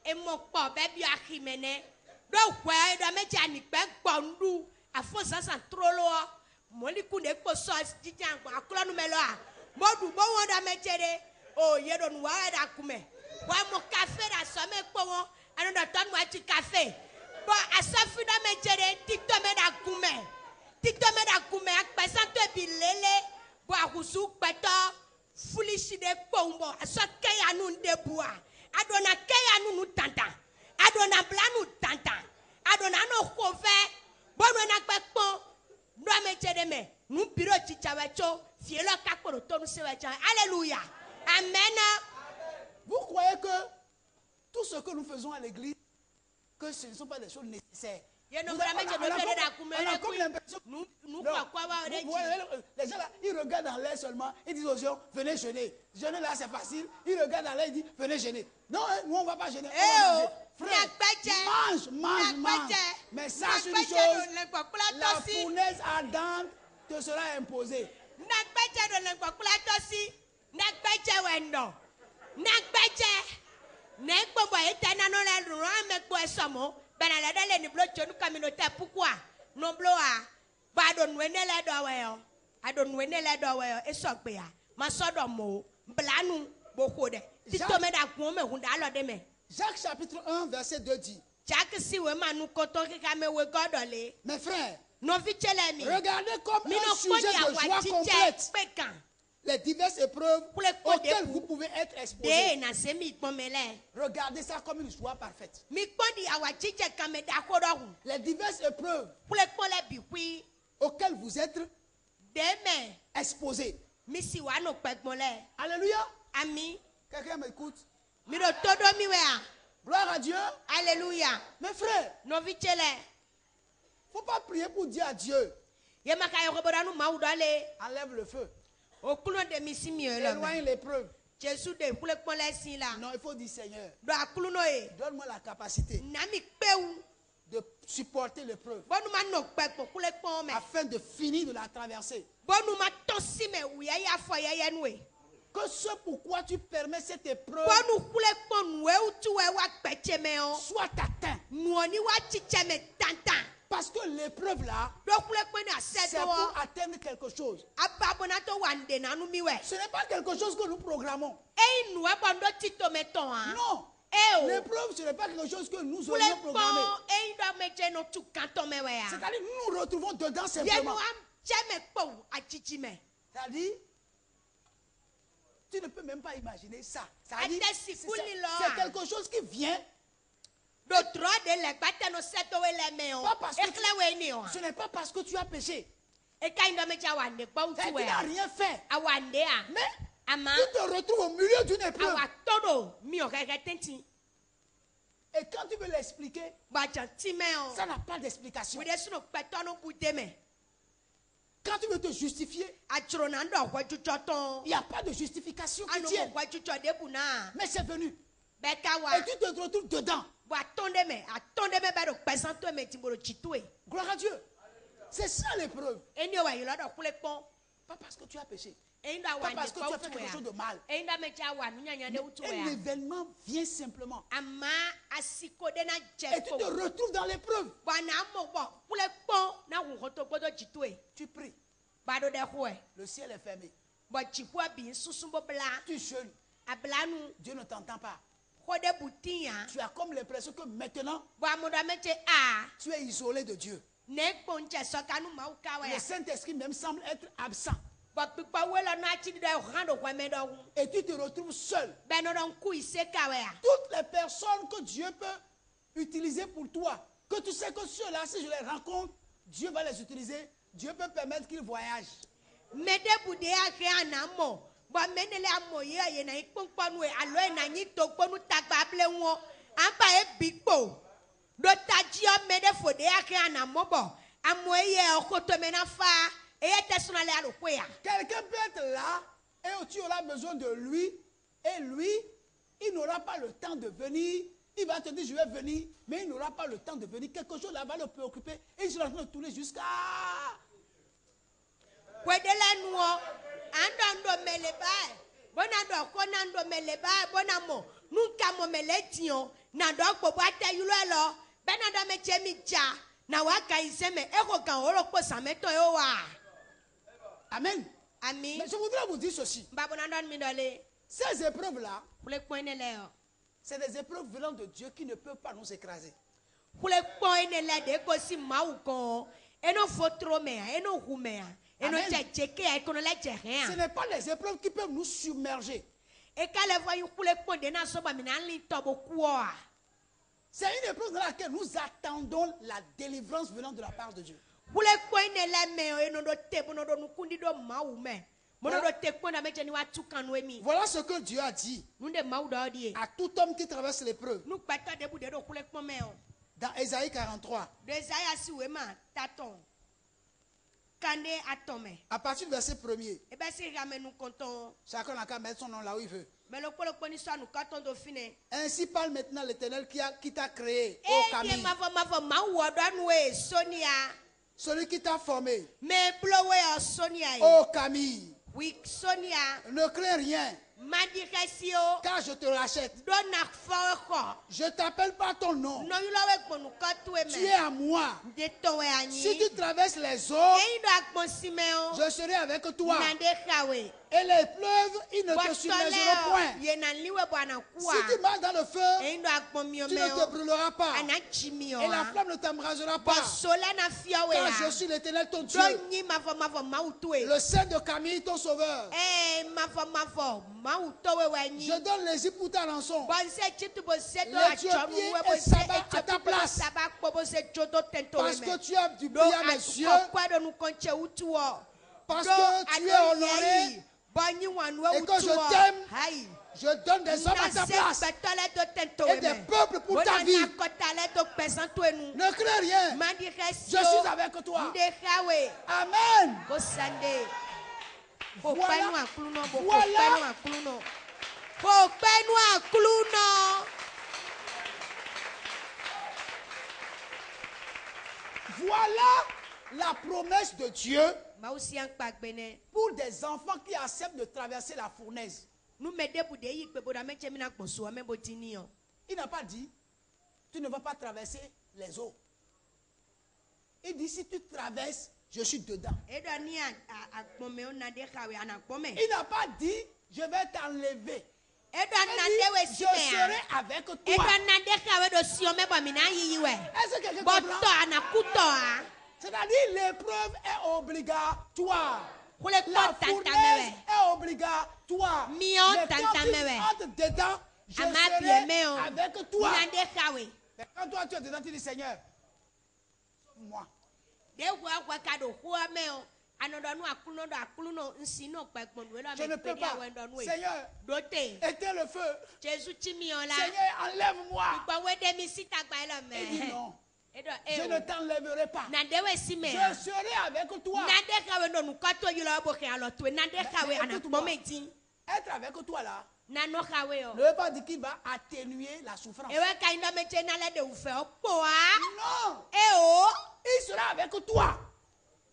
Et mon papa bien Jimene. Donc, ouais, dans mes jani, ben, bondu, à fond, ça sent trop loin. Mon licou n'est pas sauce, dit un à clone meloa. Modu, bon, on a métier. Oh, you don't want à coumer. Ouais, mon café, à sommet, pour moi, à nous donne moi du café. Bon, à sa fin de métier, tic-tomé à coumer. Tic-tomé à coumer, à passant de bilele, boire ou souk, péto, foolish de pombo, à ce qu'il y a nous de bois. Adona keya nous tanta. Adona bla nous tanta. Adona no kove. Bono na kpekpo. No amechedeme. Nous biro chichawecho. Fielo kakoro tonu sewecha. Alléluia. Amen. Vous croyez que tout ce que nous faisons à l'église, que ce ne sont pas des choses nécessaires? Les gens là, ils regardent dans l'air seulement, ils disent aux gens, venez jeûner. Jeûner là, c'est facile. Ils regardent dans l'air, ils disent, venez jeûner. Non, nous on ne va pas jeûner. Frère, mange. Mais sache une chose, la fournaise ardente te sera imposée. Benalele ni blocho nu kaminote pourquoi non bloa ba don wenele do weyo adon wenele do weyo esogbe ya masodo mo blanu bokode titome da gun me hunda lo de me. Jacques chapitre 1 verset 2 dit, Jacques si we manu koto kika me we godole. Mes frères, regardez comme un sujet de joie complète les diverses épreuves auxquelles vous pouvez être exposés. Regardez ça comme une joie parfaite. Les diverses épreuves auxquelles vous êtes exposés. Alléluia. Quelqu'un m'écoute? Gloire à Dieu. Alléluia. Mes frères, il ne faut pas prier pour dire à Dieu, enlève le feu, éloigne l'épreuve. Non, il faut dire, Seigneur, donne-moi la capacité de supporter l'épreuve afin de finir de la traverser. Que ce pourquoi tu permets cette épreuve soit atteint. Parce que l'épreuve là, c'est pour atteindre quelque chose. Ce n'est pas quelque chose que nous programmons. Non. L'épreuve, ce n'est pas quelque chose que nous aurions programmé. C'est-à-dire nous nous retrouvons dedans simplement. C'est-à-dire, tu ne peux même pas imaginer ça. C'est quelque chose qui vient. Pas parce que ce n'est pas parce que tu as péché. Tu n'as rien fait. Mais tu te retrouves au milieu d'une épreuve. Et quand tu veux l'expliquer, ça n'a pas d'explication. Quand tu veux te justifier, il n'y a pas de justification qui tienne. Mais c'est venu. Et tu te retrouves dedans. Gloire à Dieu. C'est ça l'épreuve. Pas parce que tu as péché. Pas parce que tu as fait quelque chose de mal. Un événement vient simplement. Et tu te retrouves dans l'épreuve. Tu pries. Le ciel est fermé. Tu jeûnes. Dieu ne t'entend pas. Tu as comme l'impression que maintenant, tu es isolé de Dieu. Le Saint-Esprit même semble être absent. Et tu te retrouves seul. Toutes les personnes que Dieu peut utiliser pour toi, que tu sais que ceux-là, si je les rencontre, Dieu va les utiliser. Dieu peut permettre qu'ils voyagent. Quelqu'un peut être là et tu auras besoin de lui. Et lui, il n'aura pas le temps de venir. Il va te dire je vais venir, mais il n'aura pas le temps de venir. Quelque chose là va le préoccuper. Et il sera en train de tourner jusqu'à... Amen. Mais je voudrais vous dire ceci. Ces épreuves-là, c'est des épreuves venant de Dieu qui ne peuvent pas nous écraser. Ce n'est pas les épreuves qui peuvent nous submerger. C'est une épreuve dans laquelle nous attendons la délivrance venant de la part de Dieu. Voilà ce que Dieu a dit à tout homme qui traverse l'épreuve. Dans Ésaïe 43. À partir du verset 1er. Chacun n'a qu'à mettre son nom là où il veut. Ainsi parle maintenant l'Éternel qui t'a créé, ô Camille. Celui qui t'a formé, ô Camille. Ne crains rien, car je te rachète. Je t'appelle par ton nom. Tu es à moi. Si tu traverses les eaux, je serai avec toi. Et les fleuves, ils ne te submergeront point. Si tu marches dans le feu, tu ne te brûleras pas. Et la flamme ne t'embrasera pas. Car je suis l'Éternel ton Dieu, le Saint de Camille ton sauveur. Je donne l'Égypte pour ta rançon, l'Éthiopie et Saba à ta place. Parce que tu as du prix à mes yeux, parce que tu es honoré et que je t'aime, je donne des hommes à ta place et des peuples pour ta vie. Ne crains rien, je suis avec toi. Amen. Voilà la promesse de Dieu mawu si aŋkpagbe ne pour des enfants qui acceptent de traverser la fournaise. numede bude yi kpeboda metse mina kposo me botini o. Il n'a pas dit, tu ne vas pas traverser les eaux. Il dit, si tu traverses, je suis dedans. edo ni akpome ona de kawe anakpome Il n'a pas dit, je vais t'enlever. edo Il na dit, de we je si serai me avec toi. edo na de kawe do si o me bo mina yi we Est-ce que quelqu'un boto comprend? anakuto a C'est-à-dire, l'épreuve est obligatoire. kule La ko fournaise tantamewe est obligatoire. Mio Mais quand tu tantamewe. entres dedans, je ama serai bieme o avec toi. mina de kawe Mais quand toi tu es dedans, tu dis, Seigneur, moi. de wa kwa ka do ho me o anodo nu akulu no nsi no pekpon we lo Je ne me peux pe pas. dia we ndo nu e Seigneur, dote éteins le feu. Jésus ti mi o la Seigneur, enlève-moi. gba we de mi sita gba lo me Il dit non, edo je ne t'enlèverai pas. na de we si me Je serai avec toi. na de kawe no nu ka to yi lo bo ke alo to na de kawe anakpo me tin Être avec toi là na no kawe o ne veut pas dire qu'il va atténuer la souffrance. e we ka ndo me che na le de ufe o po a Non, e o il sera avec toi.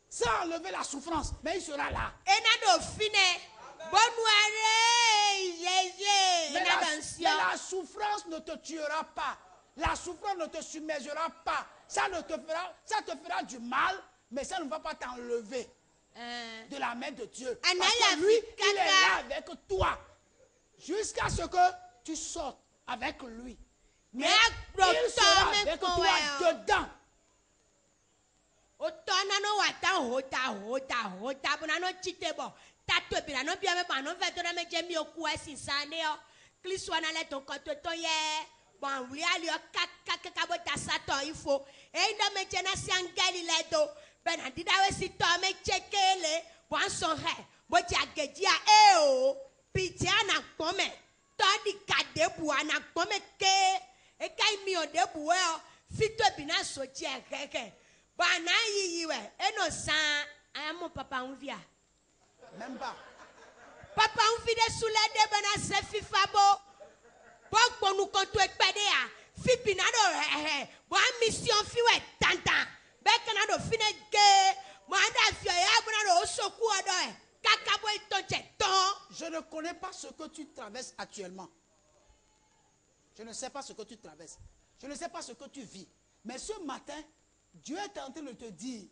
Sans enlever la souffrance, mais il sera là. e na do fine bonu are ye Mais na la, do nsio mais la souffrance ne te tuera pas. La souffrance ne te submergera pas. Ça te fera du mal, mais ça ne va pas t'enlever de la main de Dieu. Parce Anaya que lui, fi il est kaka. là avec toi. Jusqu'à ce que tu sortes avec lui. Mais Mais il sera mais avec quoi, toi ouais. dedans. o tɔna no wa ta hota bona no chite bo ta to bi na no bia me ba no ve to na me je mi oku asinsa ne o kristo na le to ko to ye bon wi ali o ka bo ta sato ifo e ndo me je na siangeli le do be na dida we si to me chekele bon so he bo ti ageji a e o piti ana pome to di kadebu ana pome ke e kai mi o debu e o fito bi na so chi e keke Bana yiwe eno san amo papa unvia Même pas. papa unvi de sule de bana se fifa bo bo nu kontu ekpede a fipi na do bo mission fiwe tantan be kana do fine ge mo anda fio ya bana do osoku odo kaka bo itonche ton Je ne connais pas ce que tu traverses actuellement. Je ne sais pas ce que tu traverses. Je ne sais pas ce que tu vis. Mais ce matin, Dieu est en train de te dire,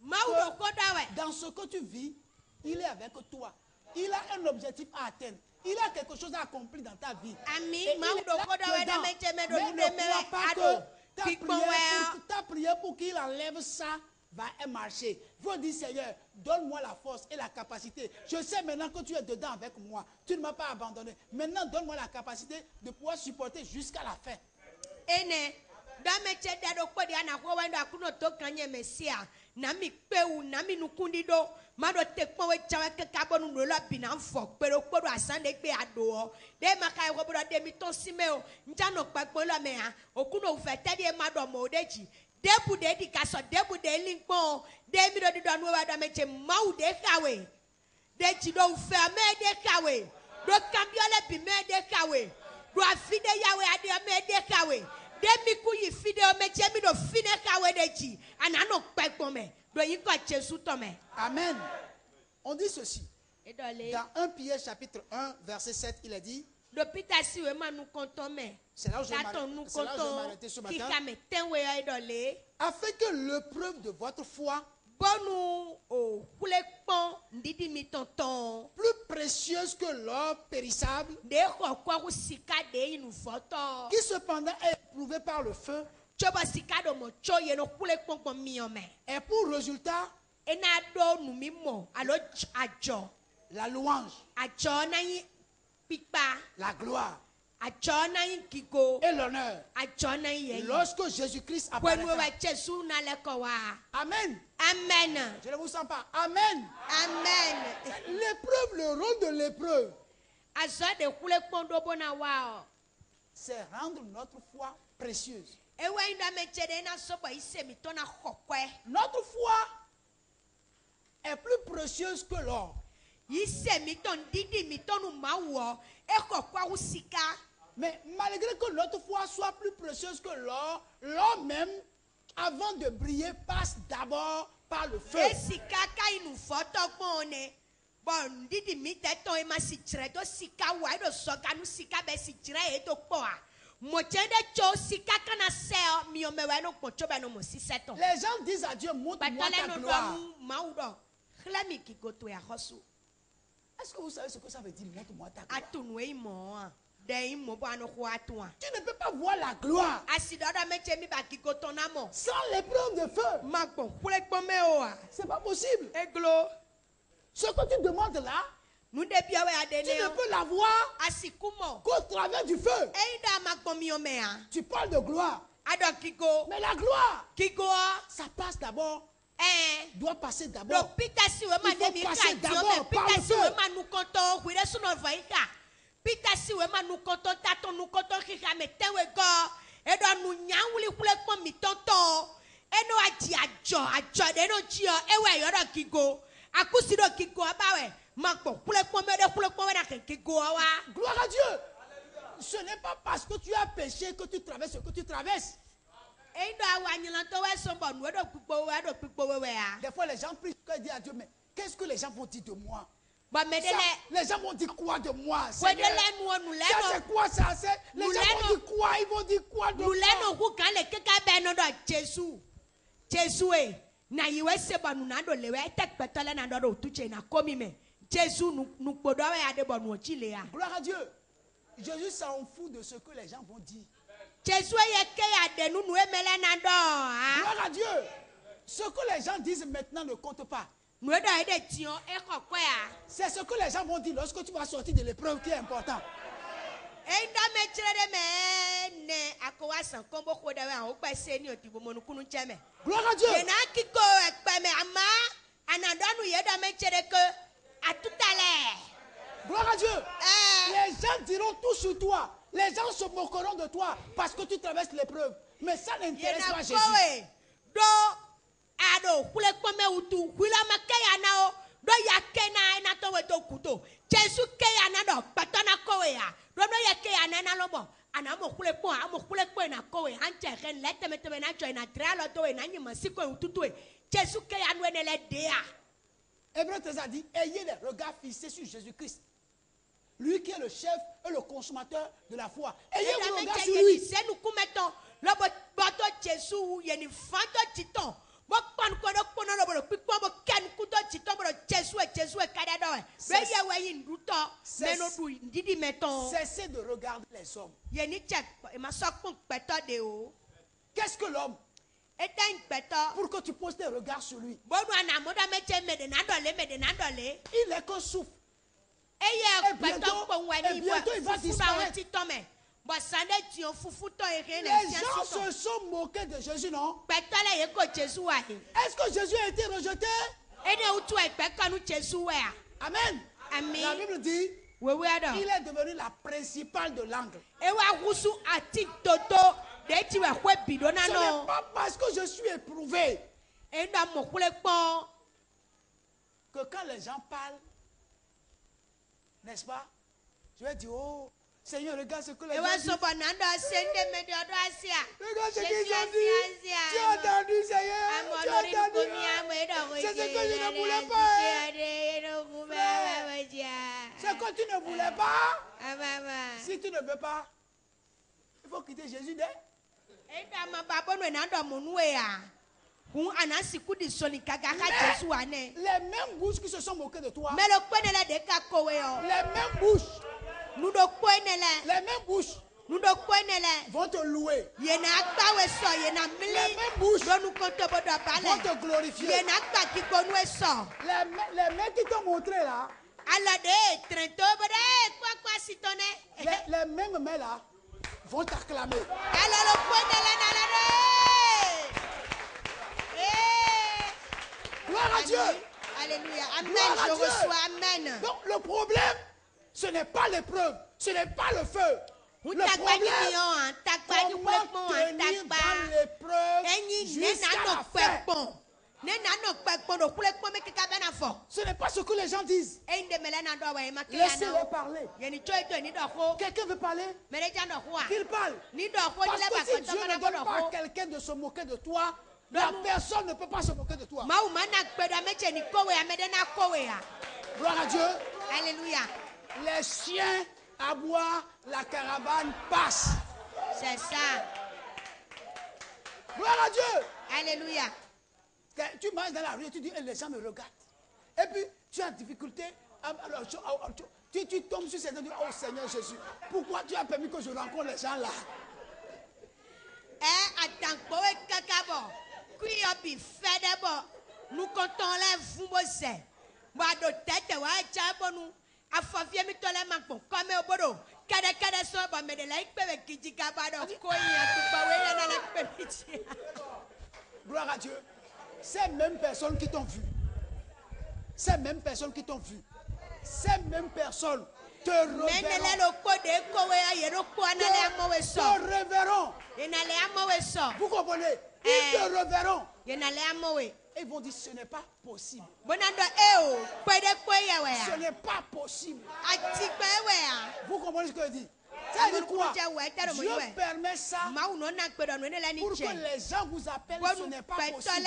maudo kodawe dans ce que tu vis, il est avec toi. Il a un objectif à atteindre. Il a quelque chose à accomplir dans ta vie. ami Et il est maudo là kodawe dedans. na meche me do Mais ni ne me crois pas ado que ta prière pour qu'il enlève ça va marcher. Il faut dire, Seigneur, donne-moi la force et la capacité. Je sais maintenant que tu es dedans avec moi. Tu ne m'as pas abandonné. Maintenant, donne-moi la capacité de pouvoir supporter jusqu'à la fin. ene dameche dado kpodi ana ko wando akuno to kanye mesia na mi pewu na mi nukundi do mado te pon we chawe ke kabonu lo la bina fo pero kpodo asande gbe ado o de maka e wobodo de mi ton simeo njano papo lo me ha okuno ufete de mado mo deji debu de di kaso debu de linkpon de mi do di do anu wa dameche mau de kawe de ji do ufe me de kawe do kambiole bi me de kawe do afide yawe ade me de kawe demi kuyi fide o me jemi do fine kawe deji anano pekpon me do yin ko Jesu to me Amen. On dit ceci. edole Dans 1 Pierre chapitre 1, verset 7, il a dit, do Peter si we manu konton me c'est là où je vais taton nu m'arrêter ce konton matin, kika me tenwe edole afin que l'épreuve de votre foi, bonu o kule pon ndidi mi tonton plus précieuse que l'or périssable, de ko ko sika de inu foto qui cependant est éprouvée par le feu, choba sika do mo choye no kule pon mi o me et pour résultat ena do nu mi mo alo ajo la louange, ajo na yin pipa la gloire ajo na yin kigo et l'honneur ajo na yin yeyin lorsque Jésus-Christ When we apparaîtra. were Jesu na lekowa. Amen. Amen. Je ne vous sens pas. Amen. Amen. L'épreuve, le rôle de l'épreuve, Azo de kule kondo bona wao. c'est rendre notre foi précieuse. Ewe inda mechede na sobo ise mitona kokwe. Notre foi est plus précieuse que l'or. Ise miton didi mitonu mawo. Eko kwa usika. Mais malgré que notre foi soit plus précieuse que l'or, l'or même avant de briller, passe d'abord par le feu. Sika kai nu foto kpone. Bon, didi mi teto e ma si chire to sika wa do soka nu sika be si chire e to kpo a. Mo chende cho sika kana seo mi o me wa no kpo cho be no mo si seto. Les gens disent à Dieu, montre-moi ta gloire. Est-ce que vous savez ce que ça veut dire, montre-moi ta gloire? Tu ne peux pas voir la gloire sans l'épreuve de feu. C'est pas possible. Ce que tu demandes là, tu ne peux la voir qu'au travers du feu. Tu parles de gloire. Mais la gloire, ça passe d'abord. Doit passer d'abord. Il faut passer d'abord par le feu. Gloire à Dieu. Ce n'est pas parce que tu as péché que tu traverses ce que tu traverses. Des fois les gens prient et disent à Dieu, mais qu'est-ce que les gens vont dire de moi? Les gens vont dire quoi de moi? Ça c'est quoi ça? Les gens vont dire quoi? Ils vont dire quoi de moi? Gloire à Dieu. Jésus s'en fout de ce que les gens vont dire. Gloire à Dieu. Ce que les gens disent maintenant ne compte pas. C'est ce que les gens vont dire lorsque tu vas sortir de l'épreuve qui est important. Gloire à Dieu. Gloire à Dieu. Les gens diront tout sur toi. Les gens se moqueront de toi parce que tu traverses l'épreuve. Mais ça n'intéresse pas Jésus. Hébreu 13 a dit, ayez les regards fixés sur Jésus-Christ. Lui qui est le chef et le consommateur de la foi. Ayez vos regards sur lui. Cessez de regarder les hommes. Qu'est-ce que l'homme? Pour que tu poses tes regards sur lui. Il est qu'un souffle. Et bientôt il va disparaître. Les gens se sont moqués de Jésus, non? Est-ce que Jésus a été rejeté? Amen. La Bible dit, il est devenu la principale de l'angle. Ce n'est pas parce que je suis éprouvé que quand les gens parlent, n'est-ce pas? Je vais dire, oh, Seigneur, regarde ce que les gens disent. Regarde ce qu'ils ont dit. Tu as entendu, Seigneur. Tu as entendu. C'est ce que je ne voulais pas. Ce que tu ne voulais pas. Si tu ne veux pas, il faut quitter Jésus dès. Mais les mêmes bouches qui se sont moquées de toi, les mêmes bouches, les mêmes bouches vont te louer. Les mêmes bouches vont te glorifier. Les mains qui t'ont montré là, les mêmes mains là vont t'acclamer. Gloire à Dieu. Alléluia. Amen. Gloire Je à Dieu. reçois. Amen. Donc le problème, ce n'est pas l'épreuve, ce n'est pas le feu. Le problème, comment tenir dans l'épreuve jusqu'à la fin. Ce n'est pas ce que les gens disent. Laissez-les parler. Quelqu'un veut parler? Qu'il parle. Parce que si Dieu ne donne pas à quelqu'un de se moquer de toi, La personne ne peut pas se moquer de toi. Gloire à Dieu. Alléluia. Les chiens aboient, la caravane passe. C'est ça. Gloire à Dieu. Alléluia. Tu marches dans la rue et tu dis, les gens me regardent. Et puis, tu as difficulté. Tu tombes sur ces gens et tu dis, oh Seigneur Jésus, pourquoi tu as permis que je rencontre les gens là? Nous comptons les fumosés. Moi, de tête, ouais, tchabonu. A favie mi tole manko. Comme au bodo. Kada so ba me de like pe ki jika ba do ko ya tu ba we na la pe. Gloire à Dieu. Ces mêmes personnes qui t'ont vu. Ces mêmes personnes qui t'ont vu. Ces mêmes personnes te reverront. Te reverront. Vous comprenez? Ils te reverront. Et ils vont dire, ce n'est pas possible. Ce n'est pas possible. Vous comprenez ce que je dis? Ça veut dire quoi? Dieu permet ça pour que les gens vous appellent, ce n'est pas possible.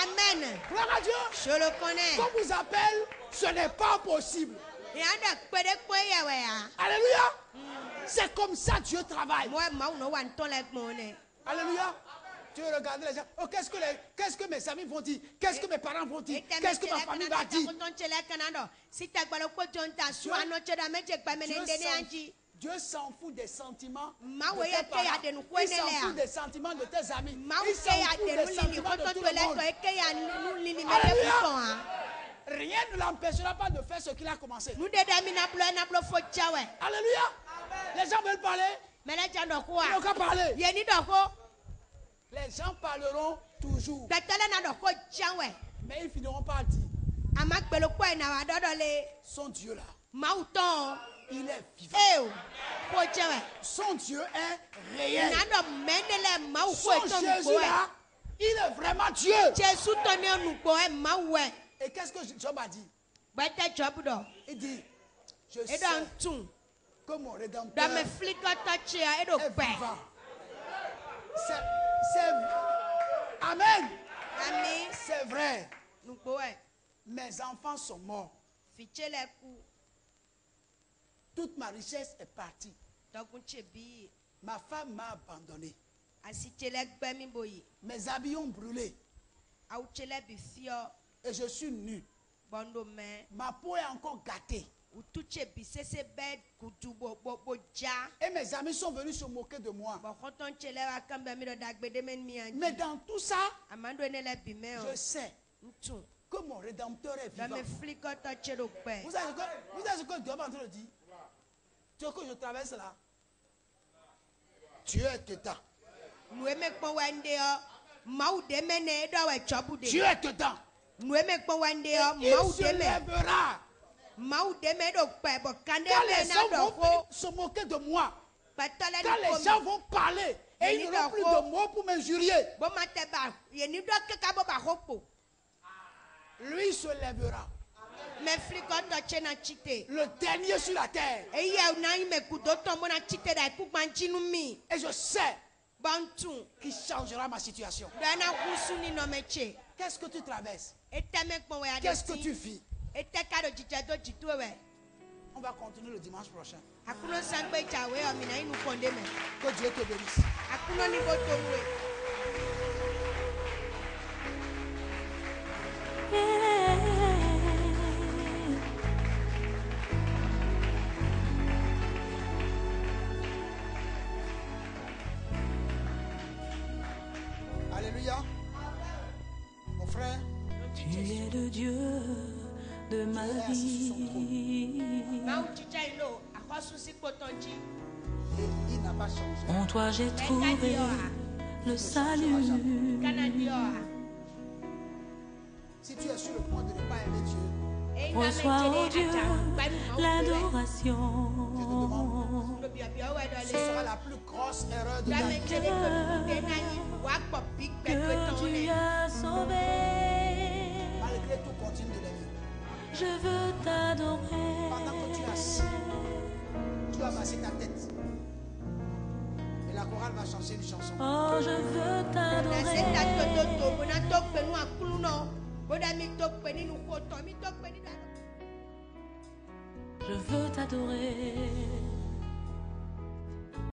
Amen. Gloire à Dieu. Je le connais. Qu'on vous appelle, ce n'est pas possible. Alléluia. C'est comme ça Dieu travaille. Alléluia. Tu regardes les gens. Oh, qu'est-ce que mes amis vont dire? Qu'est-ce que mes parents vont dire? Qu'est-ce que ma famille va dire? Dieu s'en fout des sentiments de tes parents. Il s'en fout des sentiments de tes amis. Il s'en fout des sentiments de tout le monde. Alléluia. Rien ne l'empêchera pas de faire ce qu'il a commencé. Alléluia. Les gens veulent parler. Ils n'ont qu'à parler. Les gens parleront toujours. Mais ils finiront par dire. Son Dieu là. Il est vivant. Son Dieu est réel. Son Jésus là, il est vraiment Dieu. Et qu'est-ce que Job a dit? Il dit, je sais que mon Rédempteur est vivant. Amen. C'est vrai. Mes enfants sont morts. Toute ma richesse est partie. Ma femme m'a abandonné. Mes habits ont brûlé. Et je suis nu. Ma peau est encore gâtée. Et mes amis sont venus se moquer de moi. Mais dans tout ça, je sais que mon Rédempteur est vivant. Vous savez ce que Dieu est en train de dire? Tu veux que je traverse là? Dieu est dedans. Dieu est dedans. Il se lèvera. Quand les gens vont se moquer de moi, quand les gens vont parler et ils n'auront plus de mots pour m'injurier, lui se lèvera. Le dernier sur la terre. Et je sais qu'il changera ma situation. Qu'est-ce que tu traverses? Qu'est-ce que tu vis? On va continuer le dimanche prochain. Que Dieu te bénisse. Alléluia. Mon frère, tu es le Dieu de ma vie. Il n'a pas changé. En toi j'ai trouvé le salut. Si tu es sur le point de ne pas aimer Dieu, reçois, oh Dieu, l'adoration. Je te demande, ce sera la plus grosse erreur de ta vie. Que tu as sauvé. Malgré tout, continue de l'aimer. Je veux t'adorer. Pendant que tu es assis, tu as baissé ta tête. Et la la chorale va chanter une chanson. Oh, je veux t'adorer. Je veux t'adorer.